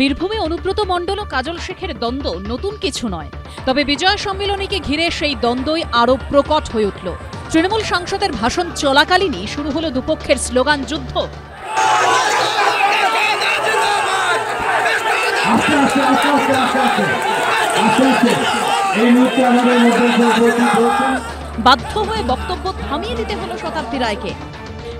বীরভূমে অনুব্রত মণ্ডল ও কাজল শেখের দ্বন্দ্ব নতুন কিছু নয়, তবে বিজয়া সম্মেলনীকে ঘিরে সেই দ্বন্দ্বই আরও প্রকট হয়ে উঠল। তৃণমূল সাংসদের ভাষণ চলাকালীনই শুরু হলো দুপক্ষের স্লোগান যুদ্ধ। বাধ্য হয়ে বক্তব্য থামিয়ে দিতে হলো শতাব্দী রায়কে।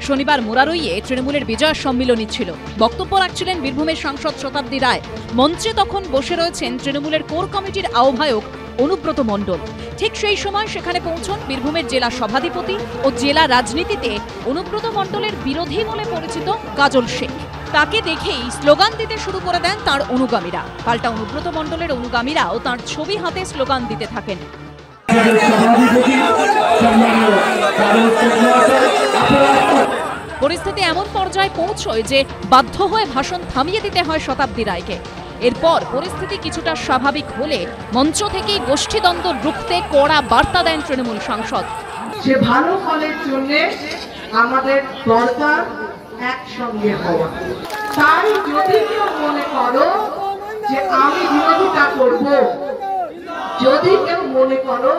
শনিবার মোরারইয়ে তৃণমূলের বিজয়া সম্মেলনী ছিল, বক্তব্য রাখছিলেন বীরভূমের সাংসদ শতাব্দী রায়। মঞ্চে তখন বসে রয়েছেন তৃণমূলের কোর কমিটির আহ্বায়ক অনুব্রত মণ্ডল। ঠিক সেই সময় সেখানে পৌঁছন বীরভূমের জেলা সভাধিপতি ও জেলা রাজনীতিতে অনুব্রত মণ্ডলের বিরোধী বলে পরিচিত কাজল শেখ। তাকে দেখেই স্লোগান দিতে শুরু করে দেন তার অনুগামীরা। পাল্টা অনুব্রত মণ্ডলের অনুগামীরাও তার ছবি হাতে স্লোগান দিতে থাকেন। পরিস্থিতি এমন পর্যায়ে পৌঁছয় যে বাধ্য হয়ে ভাষণ থামিয়ে দিতে হয় শতাব্দী রায়কে। এরপর পরিস্থিতি কিছুটা স্বাভাবিক হলে মঞ্চ থেকেই গোষ্ঠীদ্বন্দ্ব রুখতে কড়া বার্তা দেন তৃণমূল সাংসদ। যে ভালো ফলের জন্য আমাদের দরকার একসঙ্গে হওয়া। তাই যদি কেউ মনে করো যে আমি বিরোধিতা করব, যদি কেউ মনে করো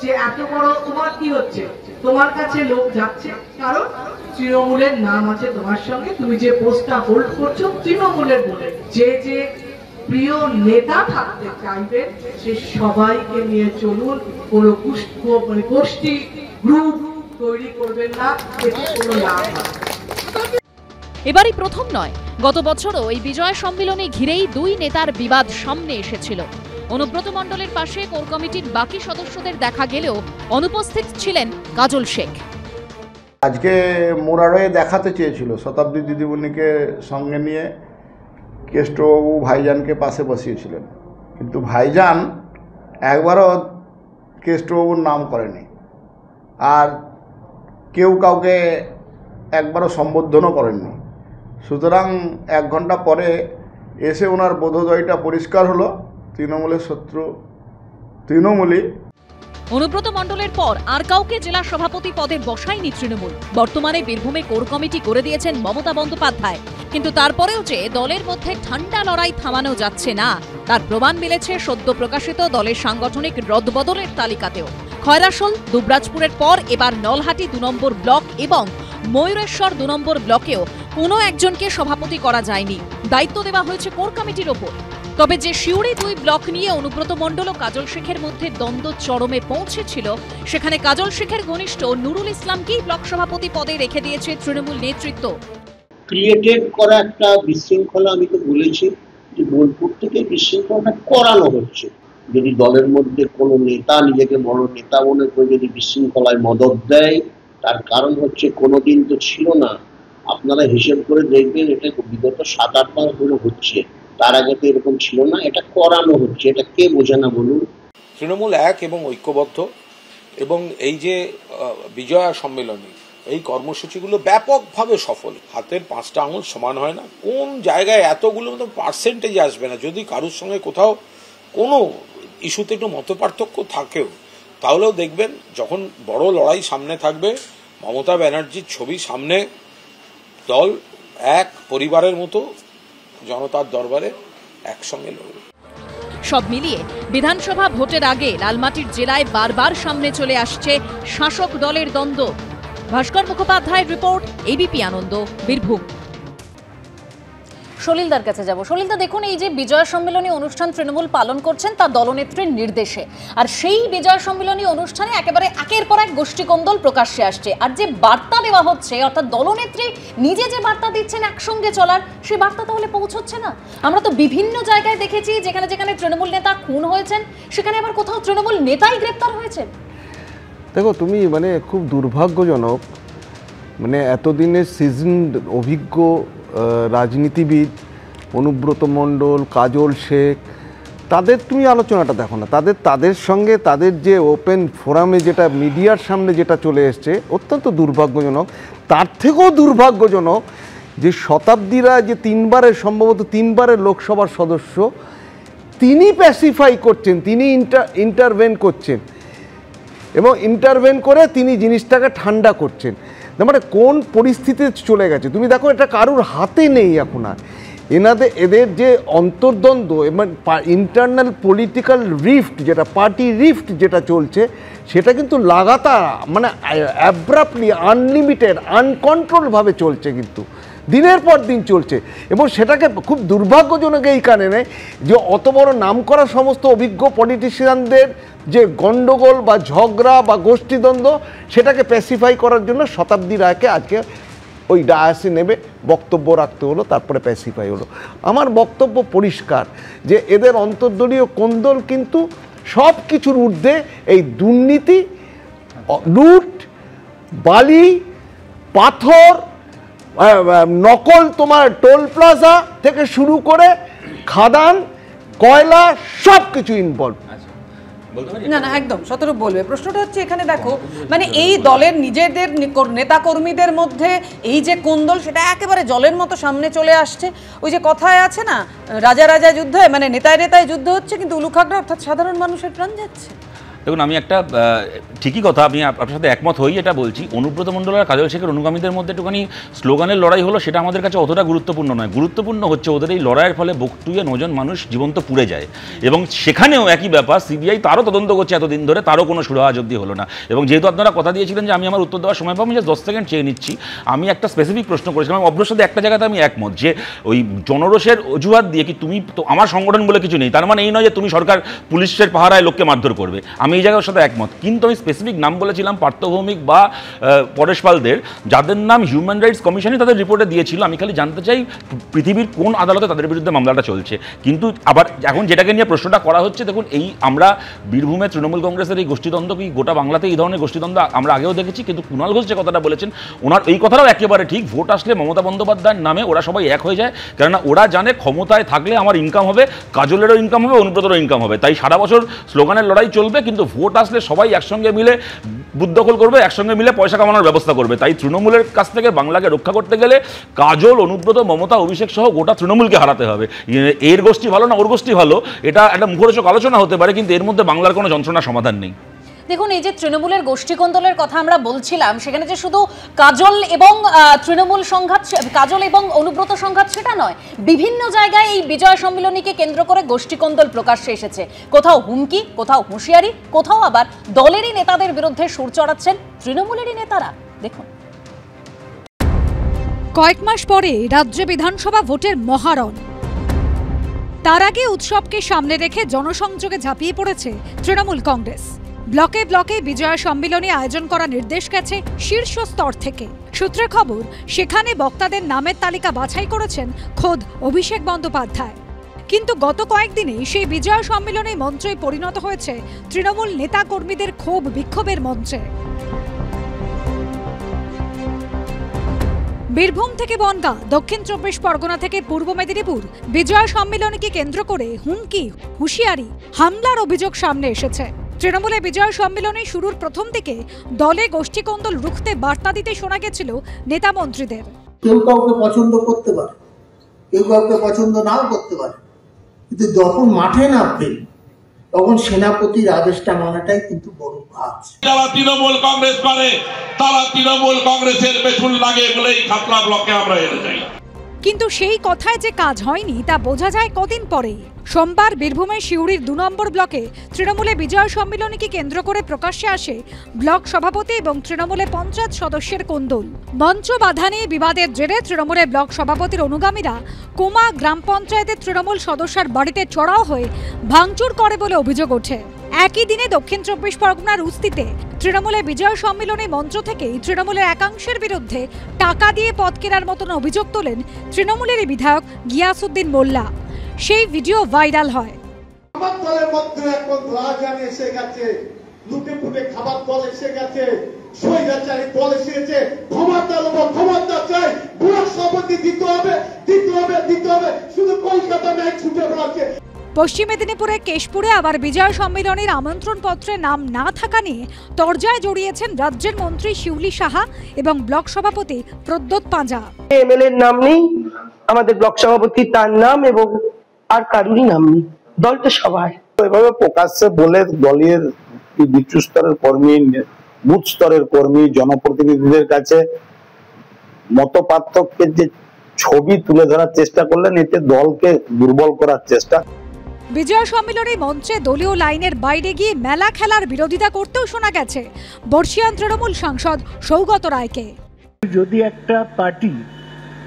যে এত বড় তোমার কি হচ্ছে, তোমার কাছে লোক যাচ্ছে কারণ তৃণমূলের নাম আছে তোমার সঙ্গে, তুমি যে পোস্টটা হোল্ড করছো তৃণমূলের বলে, যে যে প্রিয় নেতা থাকতে চাইবে সে সবাইকে নিয়ে চলুন, কোনো গোষ্ঠী গ্রুপ তৈরি করবেন না, এতে কোনো লাভ হয়। এবারই প্রথম নয়, গত বছরও এই বিজয় সম্মেলনে ঘিরেই দুই নেতার বিবাদ সামনে এসেছিল। অনুব্রত মণ্ডলের পাশে কোর কমিটির বাকি সদস্যদের দেখা গেলেও অনুপস্থিত ছিলেন কাজল শেখ। আজকে মোরারয়ে দেখাতে চেয়েছিল শতাব্দী দিদিমণিকে সঙ্গে নিয়ে, কেষ্টবাবু ভাইজানকে পাশে বসিয়েছিলেন, কিন্তু ভাইজান একবারও কেষ্টবাবুর নাম করেনি, আর কেউ কাউকে একবারও সম্বোধনও করেননি। সুতরাং 1 ঘন্টা পরে এসে ওনার বোধোদয়টা পরিষ্কার হলো, তৃণমূলের শত্রু তৃণমূলই। অনুব্রত মণ্ডলের পর আর কাউকে জেলা সভাপতি পদে বসায়নি তৃণমূল। বর্তমানে বীরভূমে কোর কমিটি করে দিয়েছেন মমতা বন্দ্যোপাধ্যায়, কিন্তু তারপরেও যে দলের মধ্যে ঠান্ডা লড়াই থামানো যাচ্ছে না তার প্রমাণ মিলেছে সদ্য প্রকাশিত দলের সাংগঠনিক রদবদলের তালিকাতেও। খয়রাশোল, দুবরাজপুরের পর এবার নলহাটি 2 নম্বর ব্লক এবং ময়ূরেশ্বর 2 নম্বর ব্লকেও কোনো একজনকে সভাপতি করা যায়নি, দায়িত্ব দেওয়া হয়েছে কোর কমিটির ওপর। তবে যে শিউড়ি 2 ব্লক নিয়ে অনুব্রত মণ্ডল ও কাজল শেখের মধ্যে দ্বন্দ্ব চরমে পৌঁছেছিল, সেখানে কাজল শেখের ঘনিষ্ঠ নুরুল ইসলামকেই ব্লক সভাপতি পদে রেখে দিয়েছে তৃণমূল নেতৃত্ব। ক্রিয়েটেড করা একটা বিশৃঙ্খলা, আমি তো বলেছি যে বোলপুর থেকে বিশৃঙ্খলাটা করানো হচ্ছে। যদি দলের মধ্যে কোনো নেতা নিজেকে বড় নেতা মনে করে যদি বিশৃঙ্খলায় মদত দেয়, তার কারণ হচ্ছে কোনোদিন তো ছিল না। আপনারা হিসেব করে দেখবেন, এটা বিগত 7-8 মাস ধরে হচ্ছে, তার আগে তো এরকম ছিল না। এটা করানো হচ্ছে, এটা কে বোঝে না বলুন? তৃণমূল এক এবং ঐক্যবদ্ধ, এবং এই যে বিজয়া সম্মেলনী, এই কর্মসূচিগুলো ব্যাপকভাবে সফল। হাতের 5টা আঙুল সমান হয় না, কোন জায়গায় এতগুলো মতো পার্সেন্টেজ আসবে না। যদি কারোর সঙ্গে কোথাও কোনো ইস্যুতে একটু মতপার্থক্য থাকেও, তাহলেও দেখবেন যখন বড় লড়াই সামনে থাকবে, মমতা ব্যানার্জির ছবি সামনে, দল এক পরিবারের মতো জনতার দরবারে একসঙ্গে লড়বে। সব মিলিয়ে বিধানসভা ভোটের আগে লালমাটির জেলায় বারবার সামনে চলে আসছে শাসক দলের দ্বন্দ্ব। ভাস্কর মুখোপাধ্যায়ের রিপোর্ট, এবিপি আনন্দ, বীরভূম। সলিলদার কাছে যাব। সলিলদা, দেখুন, এই যে বিজয় সম্মেলনী অনুষ্ঠান তৃণমূল পালন করছেন তার দলনেত্রীর নির্দেশে, আর সেই বিজয় সম্মেলনী অনুষ্ঠানে একেবারে একের পর এক গোষ্ঠীকন্দল প্রকাশ্যে আসছে। আর যে বার্তা দেওয়া হচ্ছে, অর্থাৎ দলনেত্রী নিজে যে বার্তা দিচ্ছেন একসঙ্গে চলার, সেই বার্তা তাহলে পৌঁছচ্ছে না। আমরা তো বিভিন্ন জায়গায় দেখেছি যেখানে যেখানে তৃণমূল নেতা খুন হয়েছেন, সেখানে আবার কোথাও তৃণমূল নেতাই গ্রেপ্তার হয়েছেন। দেখো, তুমি খুব দুর্ভাগ্যজনক, এতদিনের সিজনড অভিজ্ঞ রাজনীতিবিদ অনুব্রত মণ্ডল, কাজল শেখ, তাদের তুমি আলোচনাটা দেখো না। তাদের সঙ্গে তাদের যে ওপেন ফোরামে যেটা মিডিয়ার সামনে যেটা চলে এসছে, অত্যন্ত দুর্ভাগ্যজনক। তার থেকেও দুর্ভাগ্যজনক যে শতাব্দীরা যে সম্ভবত 3বারের লোকসভার সদস্য, তিনি প্যাসিফাই করছেন, তিনি ইন্টারভেন করছেন, এবং ইন্টারভেন করে তিনি জিনিসটাকে ঠান্ডা করছেন। কোন পরিস্থিতিতে চলে গেছে তুমি দেখো, এটা কারুর হাতে নেই এখন আর। এদের যে অন্তর্দ্বন্দ্ব এবং ইন্টারনাল পলিটিক্যাল রিফট, যেটা পার্টি রিফট যেটা চলছে, সেটা কিন্তু লাগাতার অ্যাব্রাপ্টলি, আনলিমিটেড, আনকন্ট্রোলভাবে চলছে, কিন্তু দিনের পর দিন চলছে। এবং সেটাকে খুব দুর্ভাগ্যজনক এই কারণে যে অত বড় নামকরা সমস্ত অভিজ্ঞ পলিটিশিয়ানদের যে গণ্ডগোল বা ঝগড়া বা গোষ্ঠীদ্বন্দ্ব, সেটাকে প্যাসিফাই করার জন্য শতাব্দী রায়কে আজকে ওই ডায়াসে নেবে বক্তব্য রাখতে হলো, তারপরে প্যাসিফাই হলো। আমার বক্তব্য পরিষ্কার যে এদের অন্তর্দলীয় কোন্দল কিন্তু সব কিছুর ঊর্ধ্বে এই দুর্নীতি, লুট, বালি, পাথর, নকল তোমার টোল প্লাজা থেকে শুরু করে খাদান, কয়লা, সব কিছু ইনভলভ। না না, একদম সতর্ক বলবে। প্রশ্নটা হচ্ছে এখানে দেখো, এই দলের নিজেদের নেতা কর্মীদের মধ্যে এই যে কোন্দল, সেটা একেবারে জলের মতো সামনে চলে আসছে। ওই যে কথায় আছে না, রাজা রাজা যুদ্ধ হয়, নেতায় নেতায় যুদ্ধ হচ্ছে, কিন্তু উলুখাগড়া অর্থাৎ সাধারণ মানুষের প্রাণ যাচ্ছে। দেখুন, আমি একটা ঠিকই কথা, আমি আপনার সাথে একমত হই, এটা বলছি। অনুব্রত মণ্ডল আর কাজল শেখের অনুগামীদের মধ্যে একটুখানি স্লোগানের লড়াই হলো, সেটা আমাদের কাছে অতটা গুরুত্বপূর্ণ নয়। গুরুত্বপূর্ণ হচ্ছে ওদের এই লড়াইয়ের ফলে বকটুয়ে 9 জন মানুষ জীবন্ত পুড়ে যায়, এবং সেখানেও একই ব্যাপার, সিবিআই তারও তদন্ত করছে এতদিন ধরে, তারও কোনো সুরাহা অবধি হলো না। এবং যেহেতু আপনারা কথা দিয়েছিলেন যে আমি আমার উত্তর দেওয়ার সময় পাবো, আমি 10 সেকেন্ড চেয়ে নিচ্ছি। আমি একটা স্পেসিফিক প্রশ্ন করেছিলাম, অবশ্যই সাথে একটা জায়গাতে আমি একমত যে ওই জনরোষের অজুহাত দিয়ে কি তুমি তো আমার সংগঠন বলে কিছু নেই, তার মানে এই নয় যে তুমি সরকার পুলিশের পাহারায় লোককে মারধর করবে, আমি এই জায়গার সাথে একমত। কিন্তু আমি স্পেসিফিক নাম বলেছিলাম পার্থ ভৌমিক বা পরেশ পালদের, যাদের নাম হিউম্যান রাইটস কমিশনই তাদের রিপোর্টে দিয়েছিল। আমি খালি জানতে চাই পৃথিবীর কোন আদালতে তাদের বিরুদ্ধে মামলাটা চলছে। কিন্তু আবার এখন যেটাকে নিয়ে প্রশ্নটা করা হচ্ছে, দেখুন, এই আমরা বীরভূমে তৃণমূল কংগ্রেসের এই গোষ্ঠীদ্বন্দ্ব, কি গোটা বাংলাতে এই ধরনের গোষ্ঠীদ্বন্দ্ব আমরা আগেও দেখেছি। কিন্তু কুণাল ঘোষ যে কথাটা বলেছেন, ওনার এই কথাটাও একেবারে ঠিক। ভোট আসলে মমতা বন্দ্যোপাধ্যায়ের নামে ওরা সবাই এক হয়ে যায়, কেননা ওরা জানে ক্ষমতায় থাকলে আমার ইনকাম হবে, কাজলেরও ইনকাম হবে, অনুব্রতেরও ইনকাম হবে। তাই সারা বছর স্লোগানের লড়াই চলবে, কিন্তু কিন্তু ভোট আসলে সবাই একসঙ্গে মিলে বুথ দখল করবে, একসঙ্গে মিলে পয়সা কামানোর ব্যবস্থা করবে। তাই তৃণমূলের কাছ থেকে বাংলাকে রক্ষা করতে গেলে কাজল, অনুব্রত, মমতা, অভিষেক সহ গোটা তৃণমূলকে হারাতে হবে। এর গোষ্ঠী ভালো না ওর গোষ্ঠী ভালো, এটা একটা মুখরোচক আলোচনা হতে পারে, কিন্তু এর মধ্যে বাংলার কোনো যন্ত্রণা সমাধান নেই। দেখুন, এই যে তৃণমূলের গোষ্ঠীকোন্দলের কথা আমরা বলছিলাম, সেখানে যে শুধু কাজল এবং তৃণমূল সংঘাত, কাজল এবং অনুব্রত সংঘাত সেটা নয়, বিভিন্ন জায়গায় এই বিজয় সম্মিলনীকে কেন্দ্র করে গোষ্ঠীকোন্দল প্রকাশ্যে এসেছে। কোথাও হুমকি, কোথাও হুঁশিয়ারি, কোথাও আবার দলেরই নেতাদের বিরুদ্ধে সুর চড়াচ্ছেন তৃণমূলেরই নেতারা। দেখুন, কয়েক মাস পরে রাজ্য বিধানসভা ভোটের মহারণ। তার আগে উৎসবকে সামনে রেখে জনসংযোগে ঝাঁপিয়ে পড়েছে তৃণমূল কংগ্রেস। ব্লকে ব্লকে বিজয় সম্মিলনী আয়োজন করার নির্দেশ গেছে শীর্ষ স্তর থেকে। সূত্রের খবর, সেখানে বক্তাদের নামের তালিকা বাছাই করেছেন খোদ অভিষেক বন্দ্যোপাধ্যায়। কিন্তু গত কয়েকদিনে সেই বিজয় সম্মিলনী মঞ্চই পরিণত হয়েছে তৃণমূল নেতা কর্মীদের ক্ষোভ বিক্ষোভের মঞ্চে। বীরভূম থেকে বনগাঁ, দক্ষিণ 24 পরগনা থেকে পূর্ব মেদিনীপুর বিজয় সম্মিলনীকে কেন্দ্র করে হুমকি, হুঁশিয়ারি, হামলার অভিযোগ সামনে এসেছে। তৃণমূলে বিজয় সম্মিলনী শুরুর প্রথম দিকে দলে গোষ্ঠীকোন্দল রুখতে বার্তা দিতে শোনা গেছিল নেতা মন্ত্রীদের। কেউ কাউকে পছন্দ করতে পারে, কেউ কাউকে পছন্দ নাও করতে পারে, কিন্তু যখন মাঠে নামবেন তখন সেনাপতির আদেশটা মানাটাই কিন্তু বড় কাজ। যারা তৃণমূল কংগ্রেস করে তারা তৃণমূল কংগ্রেসের পেছন লাগে বলেই খাতড়া ব্লকে আমরা হেরে যাই। কিন্তু সেই কথায় যে কাজ হয়নি তা বোঝা যায় কদিন পরেই। সোমবার বীরভূমের সিউড়ির 2 নম্বর ব্লকে তৃণমূলে বিজয় সম্মিলনীকে কেন্দ্র করে প্রকাশ্যে আসে ব্লক সভাপতি এবং তৃণমূলে পঞ্চায়েত সদস্যের কোন্দল। মঞ্চ বাধা নিয়ে বিবাদের জেরে তৃণমূলের ব্লক সভাপতির অনুগামীরা কোমা গ্রাম পঞ্চায়েতের তৃণমূল সদস্যার বাড়িতে চড়াও হয়ে ভাঙচুর করে বলে অভিযোগ ওঠে। একই দিনে দক্ষিণ 24 পরগনার উস্তিতে তৃণমূলে বিজয় সম্মিলনী মঞ্চ থেকেই তৃণমূলের একাংশের বিরুদ্ধে টাকা দিয়ে পদ কেনার মতন অভিযোগ তোলেন তৃণমূলেরই বিধায়ক গিয়াসউদ্দিন মোল্লা। সেই ভিডিও ভাইরাল হয়। খাবার দলের মধ্যে এখন রাজধানী এসে গেছে, লুটে ফুটে খাবার দল এসে গেছে, স্বৈরাচারী দল এসেছে। ক্ষমতা চাই, বুড়া সভাপতি দিতে হবে, দিতে হবে, দিতে হবে, শুধু কলকাতা ম্যাচ ছুটে বেড়াচ্ছে। পশ্চিম মেদিনীপুরে কেশপুরে আবার বিজয় সম্মিলনীর আমন্ত্রণ পত্রে নাম না থাকা নিয়ে তরজায় জড়িয়েছেন রাজ্যের মন্ত্রী শিউলি সাহা এবং ব্লক সভাপতি প্রদ্যোৎ পাঁজা। এমএলএর নাম নেই, আমাদের ব্লক সভাপতি তার নাম এবং আর কারুরই নাম নেই, দলটা সবাই এভাবে প্রকাশ্যে বলে দলের নিচু স্তরের কর্মী, বুথ স্তরের কর্মী, জনপ্রতিনিধিদের কাছে মত পার্থক্যের যে ছবি তুলে ধরার চেষ্টা করলেন, এতে দলকে দুর্বল করার চেষ্টা। বিজয় সম্মিলনী মঞ্চে দলীয় লাইনের বাইরে গিয়ে মেলা খেলার বিরোধিতা করতেও শোনা গেছে বর্ষিয়ান তৃণমূল সাংসদ সৌগত রায়কে। যদি একটা পার্টি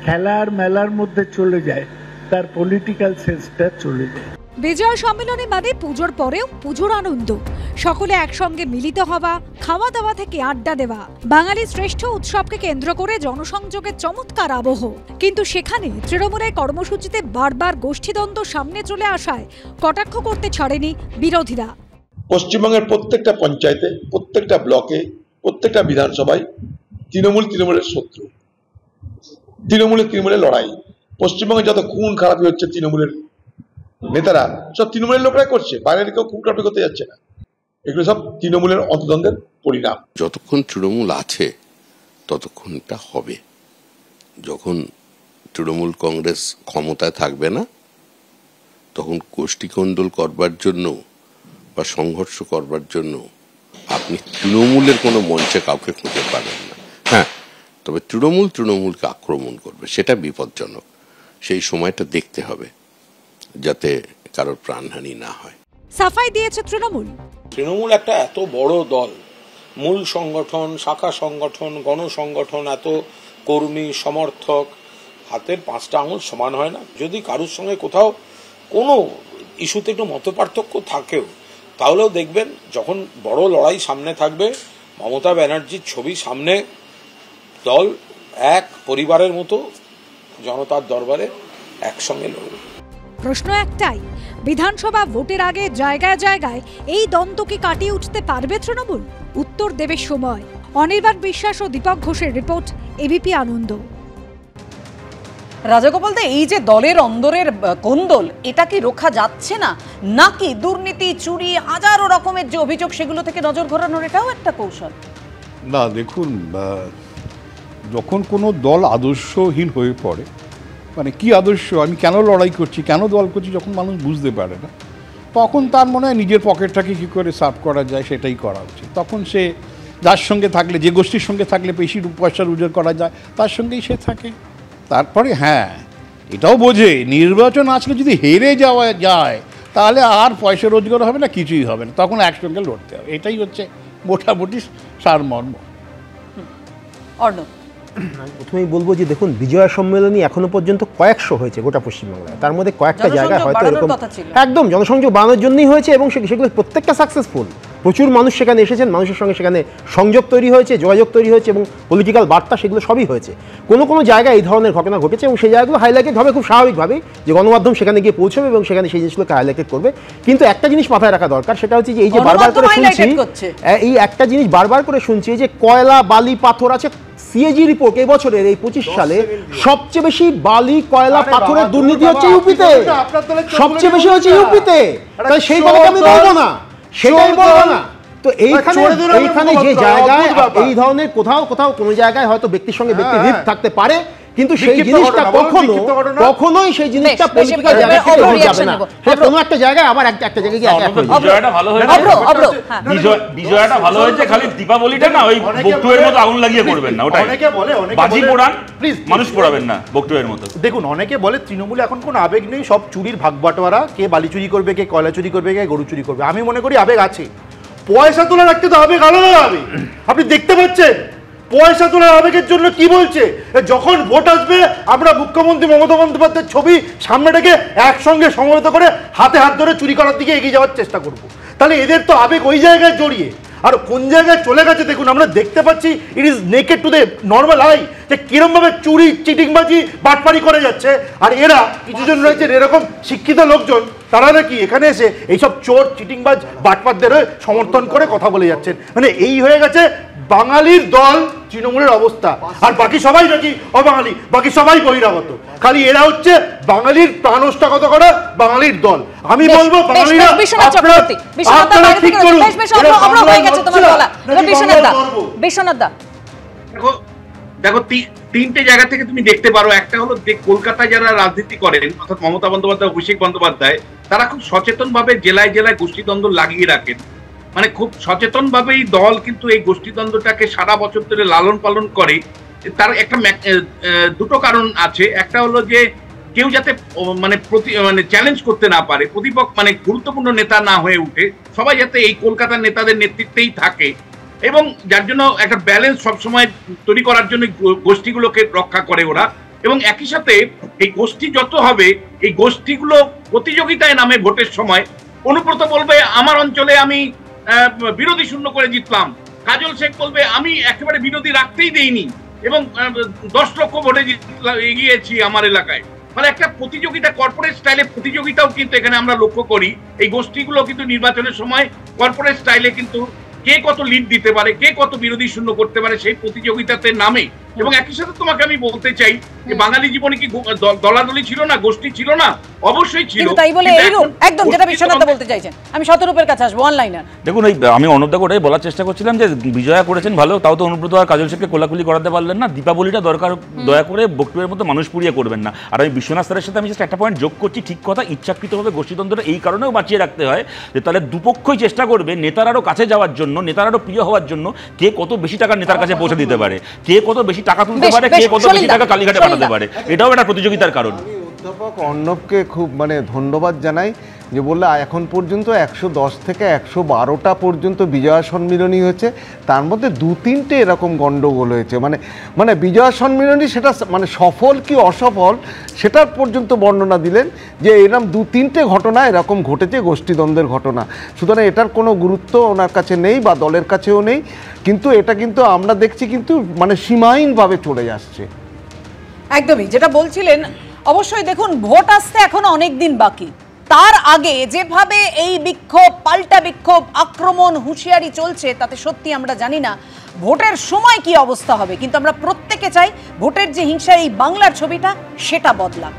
খেলার মেলার মধ্যে চলে যায়, তার পলিটিক্যাল সেন্সটা চলে যায়। বিজয় সম্মিলনী মানে পুজোর পরেও পুজোর আনন্দ, সকলে একসঙ্গে মিলিত হওয়া, খাওয়া দাওয়া থেকে আড্ডা দেওয়া, বাঙালির শ্রেষ্ঠ উৎসবকে কেন্দ্র করে জনসংযোগের চমৎকার আবহ। কিন্তু সেখানে তৃণমূলের কর্মসূচিতে বারবার গোষ্ঠীদ্বন্দ্ব সামনে চলে আসায় কটাক্ষ করতে ছাড়েনি বিরোধীরা। পশ্চিমবঙ্গের প্রত্যেকটা পঞ্চায়েতে, প্রত্যেকটা ব্লকে, প্রত্যেকটা বিধানসভায় তৃণমূলের শত্রু, তৃণমূলের লড়াই। পশ্চিমবঙ্গে যত খুন খারাপি হচ্ছে তৃণমূলের নেতারা, সব তৃণমূলের লোকরাই করছে, বাইরের কেউ খুন খারাপি করতে যাচ্ছে না। এগুলো সব তৃণমূলের অন্তদ্বন্দ্বের পরিণাম। যতক্ষণ তৃণমূল আছে ততক্ষণ এটা হবে। যখন তৃণমূল কংগ্রেস ক্ষমতায় থাকবে না, তখন গোষ্ঠীকোন্দল করবার জন্য বা সংঘর্ষ করবার জন্য আপনি তৃণমূলের কোনো মঞ্চে কাউকে খুঁজে পাবেন না। হ্যাঁ, তবে তৃণমূলকে আক্রমণ করবে, সেটা বিপজ্জনক। সেই সময়টা দেখতে হবে যাতে কারোর প্রাণহানি না হয়। সাফাই দিয়েছে তৃণমূল একটা এত বড় দল, মূল সংগঠন, শাখা সংগঠন, গণসংগঠন, এত কর্মী সমর্থক, হাতের 5টা আঙুল সমান হয় না। যদি কারোর সঙ্গে কোথাও কোনো ইস্যুতে একটু মতপার্থক্য থাকেও, তাহলেও দেখবেন যখন বড় লড়াই সামনে থাকবে, মমতা ব্যানার্জির ছবি সামনে, দল এক পরিবারের মতো জনতার দরবারে একসঙ্গে লড়বে। প্রশ্ন একটাই, বিধানসভা ভোটের আগে জায়গায় জায়গায় এই দ্বন্দ্বকে কাটিয়ে উঠতে পারবে তৃণমূল? উত্তর দেবে সময়। অনির্বাণ বিশ্বাস ও দীপক ঘোষের রিপোর্ট, এবিপি আনন্দ। রাজাগোপাল দা, এই যে দলের অন্দরের কোন্দল, এটা কি রোখা যাচ্ছে না, নাকি দুর্নীতি, চুরি, হাজারো রকমের যে অভিযোগ সেগুলো থেকে নজর ঘোরানোর এটাও একটা কৌশল? না দেখুন, যখন কোনো দল আদর্শহীন হয়ে পড়ে, মানে কি আদর্শ, আমি কেন লড়াই করছি, কেন দল করছি, যখন মানুষ বুঝতে পারে না, তখন তার মনে হয় নিজের পকেটটাকে কী করে সাফ করা যায় সেটাই করা উচিত। তখন সে যার সঙ্গে থাকলে, যে গোষ্ঠীর সঙ্গে থাকলে বেশি পয়সা রোজগার করা যায়, তার সঙ্গেই সে থাকে। তারপরে হ্যাঁ, এটাও বোঝে নির্বাচন আসলে যদি হেরে যাওয়া যায় তাহলে আর পয়সা রোজগার হবে না, কিছুই হবে না, তখন একসঙ্গে লড়তে হবে। এটাই হচ্ছে মোটামুটি সারমর্ম। অর্ণব, প্রথমেই বলবো যে দেখুন, বিজয়া সম্মেলনী এখনো পর্যন্ত কয়েকশো হয়েছে গোটা পশ্চিমবাংলায়, তার মধ্যে কয়েকটা জায়গায় হয়তো এরকম একদম জনসংযোগ বাড়ানোর জন্যই হয়েছে, এবং সেগুলো প্রত্যেকটা সাকসেসফুল। প্রচুর মানুষ সেখানে এসেছেন, মানুষের সঙ্গে সেখানে সংযোগ তৈরি হয়েছে, যোগাযোগ তৈরি হয়েছে, এবং পলিটিক্যাল বার্তা সেগুলো সবই হয়েছে। কোনো জায়গায় এই ধরনের ঘটনা ঘটেছে, এবং সেই জায়গাগুলো হাইলাইটেড হবে খুব স্বাভাবিকভাবেই, যে গণমাধ্যম সেখানে গিয়ে পৌঁছবে এবং সেখানে সেই জিনিসগুলোকে হাইলাইটেড করবে। কিন্তু একটা জিনিস মাথায় রাখা দরকার, সেটা হচ্ছে যে এই যে বারবার করে শুনছি, এই একটা জিনিস বারবার করে শুনছি, যে কয়লা, বালি, পাথর আছে। সিএজি রিপোর্ট এই বছরের, এই 25 সালে সবচেয়ে বেশি বালি, কয়লা, পাথরের দুর্নীতি হচ্ছে ইউপিতে, সবচেয়ে বেশি হচ্ছে ইউপিতে। তাই সেই কথাটা আমি বলবো না, সেটাই বলবো না। তো এইখানে যে জায়গায় এই ধরনের কোথাও কোনো জায়গায় হয়তো ব্যক্তির সঙ্গে ব্যক্তি রিপ থাকতে পারে, কিন্তু সেই জিনিসটা কখনোই সেই জিনিসটা পলিটিক্যাল জায়গা থেকে হয়ে যাবে না। সেটা কোনো একটা জায়গায় আবার একটা জায়গায় গিয়ে বিজয়টা ভালো হয়েছে, বিজয়টা ভালো হয়েছে, খালি দীপাবলিটা না ওই বকটুয়ের মতো আগুন লাগিয়ে করবেন না, ওটাই বাজি পোড়ান, প্লিজ মানুষ পোড়াবেন না বকটুয়ের মতো। দেখুন, অনেকে বলে তৃণমূলে এখন কোনো আবেগ নেই, সব চুরির ভাগ বাটোয়ারা, কে বালি চুরি করবে, কে কয়লা চুরি করবে, কে গরু চুরি করবে। আমি মনে করি আবেগ আছে, পয়সা তোলা রাখতে তো আবেগ আলাদা হবে। আপনি দেখতে পাচ্ছেন পয়সা তোলার আবেগের জন্য কি বলছে, যখন ভোট আসবে আমরা মুখ্যমন্ত্রী মমতা বন্দ্যোপাধ্যায়ের ছবি সামনে রেখে একসঙ্গে সমবেত করে হাতে হাত ধরে চুরি করার দিকে এগিয়ে যাওয়ার চেষ্টা করব। তাহলে এদের তো আবেগ ওই জায়গায় জড়িয়ে, আর কোন জায়গায় চলে গেছে দেখুন, আমরা দেখতে পাচ্ছি it is naked to the normal I, যে কিরমভাবে চুরি, চিটিংবাজি, বাটপারি করে যাচ্ছে। আর এরা কিছুজন রয়েছে এরকম শিক্ষিত লোকজন, তারা নাকি এখানে এসে এইসব চোর, চিটিংবাজ, বাটপারদের সমর্থন করে কথা বলে যাচ্ছেন। মানে এই হয়ে গেছে বাঙালির দল তৃণমূলের অবস্থা, আর বাকি সবাই নাকি অবাঙালি, বাকি সবাই বহিরাগত, খালি এরা হচ্ছে বাঙালির প্রাণ হত্যাগত করা বাঙালির দল। আমি বলবো বাঙালিরা আপনারা ঠিক করুন। দেখো, তিনটে জায়গা থেকে তুমি দেখতে পারো। একটা হলো যে কলকাতায় যারা রাজনীতি করেন, অর্থাৎ মমতা বন্দ্যোপাধ্যায়, অভিষেক বন্দ্যোপাধ্যায়, তারা খুব সচেতন ভাবে জেলায় জেলায় গোষ্ঠীদ্বন্দ্ব লাগিয়ে রাখেন। মানে খুব সচেতন ভাবে এই দল কিন্তু এই গোষ্ঠীদ্বন্দ্বটাকে সারা বছর ধরে লালন পালন করে। তার একটা দুটো কারণ আছে। একটা হলো যে কেউ যাতে মানে চ্যালেঞ্জ করতে না পারে, প্রতিপক্ষ মানে গুরুত্বপূর্ণ নেতা না হয়ে উঠে, সবাই যাতে এই কলকাতার নেতাদের নেতৃত্বেই থাকে, এবং যার জন্য একটা ব্যালেন্স সবসময় তৈরি করার জন্য গোষ্ঠীগুলোকে রক্ষা করে ওরা। এবং একই সাথে এই গোষ্ঠী যত হবে, এই গোষ্ঠীগুলো প্রতিযোগিতায় নামে ভোটের সময়। অনুব্রত বলবে আমার অঞ্চলে আমি বিরোধী শূন্য করে জিতলাম, কাজল শেখ বলবে আমি একেবারে বিরোধী রাখতেই দেইনি এবং 10 লক্ষ ভোটে এগিয়েছি আমার এলাকায়। মানে একটা প্রতিযোগিতা, কর্পোরেট স্টাইলে প্রতিযোগিতাও কিন্তু এখানে আমরা লক্ষ্য করি। এই গোষ্ঠীগুলো কিন্তু নির্বাচনের সময় কর্পোরেট স্টাইলে কিন্তু কে কত লিড দিতে পারে, কে কত বিরোধী শূন্য করতে পারে, সেই প্রতিযোগিতাতে নামে। এবং একই সাথে তোমাকে আমি বলতে চাই যে বাঙালি জীবনে কি দলাদলি ছিল না, গোষ্ঠী ছিল না? অবশ্যই ছিল। তাই বলে এইরকম একদম যেটা বিশ্বনাথ বলতে চাইছেন, আমি শতরূপের কাছে আসবো অনলাইনার। দেখুন, আমি অনুব্রত ওটাই বলার চেষ্টা করছিলাম যে বিজয়া করেছেন ভালো, তাও তো অনুব্রত আর কাজল শেখকে কোলাকুলি করাতে পারলেন না। দীপাবলিটা দরকার, দয়া করে বকটুয়ের মতো মানুষ পুড়িয়ে করবেন না। আর আমি বিশ্বনাথ স্যারের সাথে আমি জাস্ট একটা পয়েন্ট যোগ করছি, ঠিক কথা, ইচ্ছাকৃতভাবে গোষ্ঠীতন্ত্রটা এই কারণেও বাঁচিয়ে রাখতে হয় যে তাহলে দুপক্ষই চেষ্টা করবে নেতার আরও কাছে যাওয়ার জন্য, নেতার আরও প্রিয় হওয়ার জন্য, কে কত বেশি টাকা নেতার কাছে পৌঁছে দিতে পারে, কে কত বেশি টাকা তুলতে পারে, কে কত বেশি টাকা কালীঘাটে পাঠাতে পারে। এটাও একটা প্রতিযোগিতার কারণ। অধ্যাপক অর্ণবকে খুব ধন্যবাদ জানাই যে বললে এখন পর্যন্ত 110 থেকে 112টা পর্যন্ত বিজয়া সম্মিলনী হয়েছে, তার মধ্যে 2-3টে এরকম গণ্ডগোল হয়েছে। মানে বিজয়া সম্মিলনী সেটা মানে সফল কি অসফল সেটার পর্যন্ত বর্ণনা দিলেন, যে এরকম 2-3টে ঘটনা এরকম ঘটেছে, গোষ্ঠীদ্বন্দ্বের ঘটনা। সুতরাং এটার কোনো গুরুত্ব ওনার কাছে নেই বা দলের কাছেও নেই, কিন্তু এটা কিন্তু আমরা দেখছি কিন্তু মানে সীমাহীনভাবে চলে যাচ্ছে। একদমই যেটা বলছিলেন। অবশ্যই দেখুন, ভোট আসতে এখনো অনেক দিন বাকি, তার আগে যেভাবে এই বিক্ষোভ, পাল্টা বিক্ষোভ, আক্রমণ, হুঁশিয়ারি চলছে, তাতে সত্যি আমরা জানি না ভোটের সময় কি অবস্থা হবে, কিন্তু আমরা প্রত্যেকে চাই ভোটের যে হিংসার এই বাংলার ছবিটা সেটা বদলাক।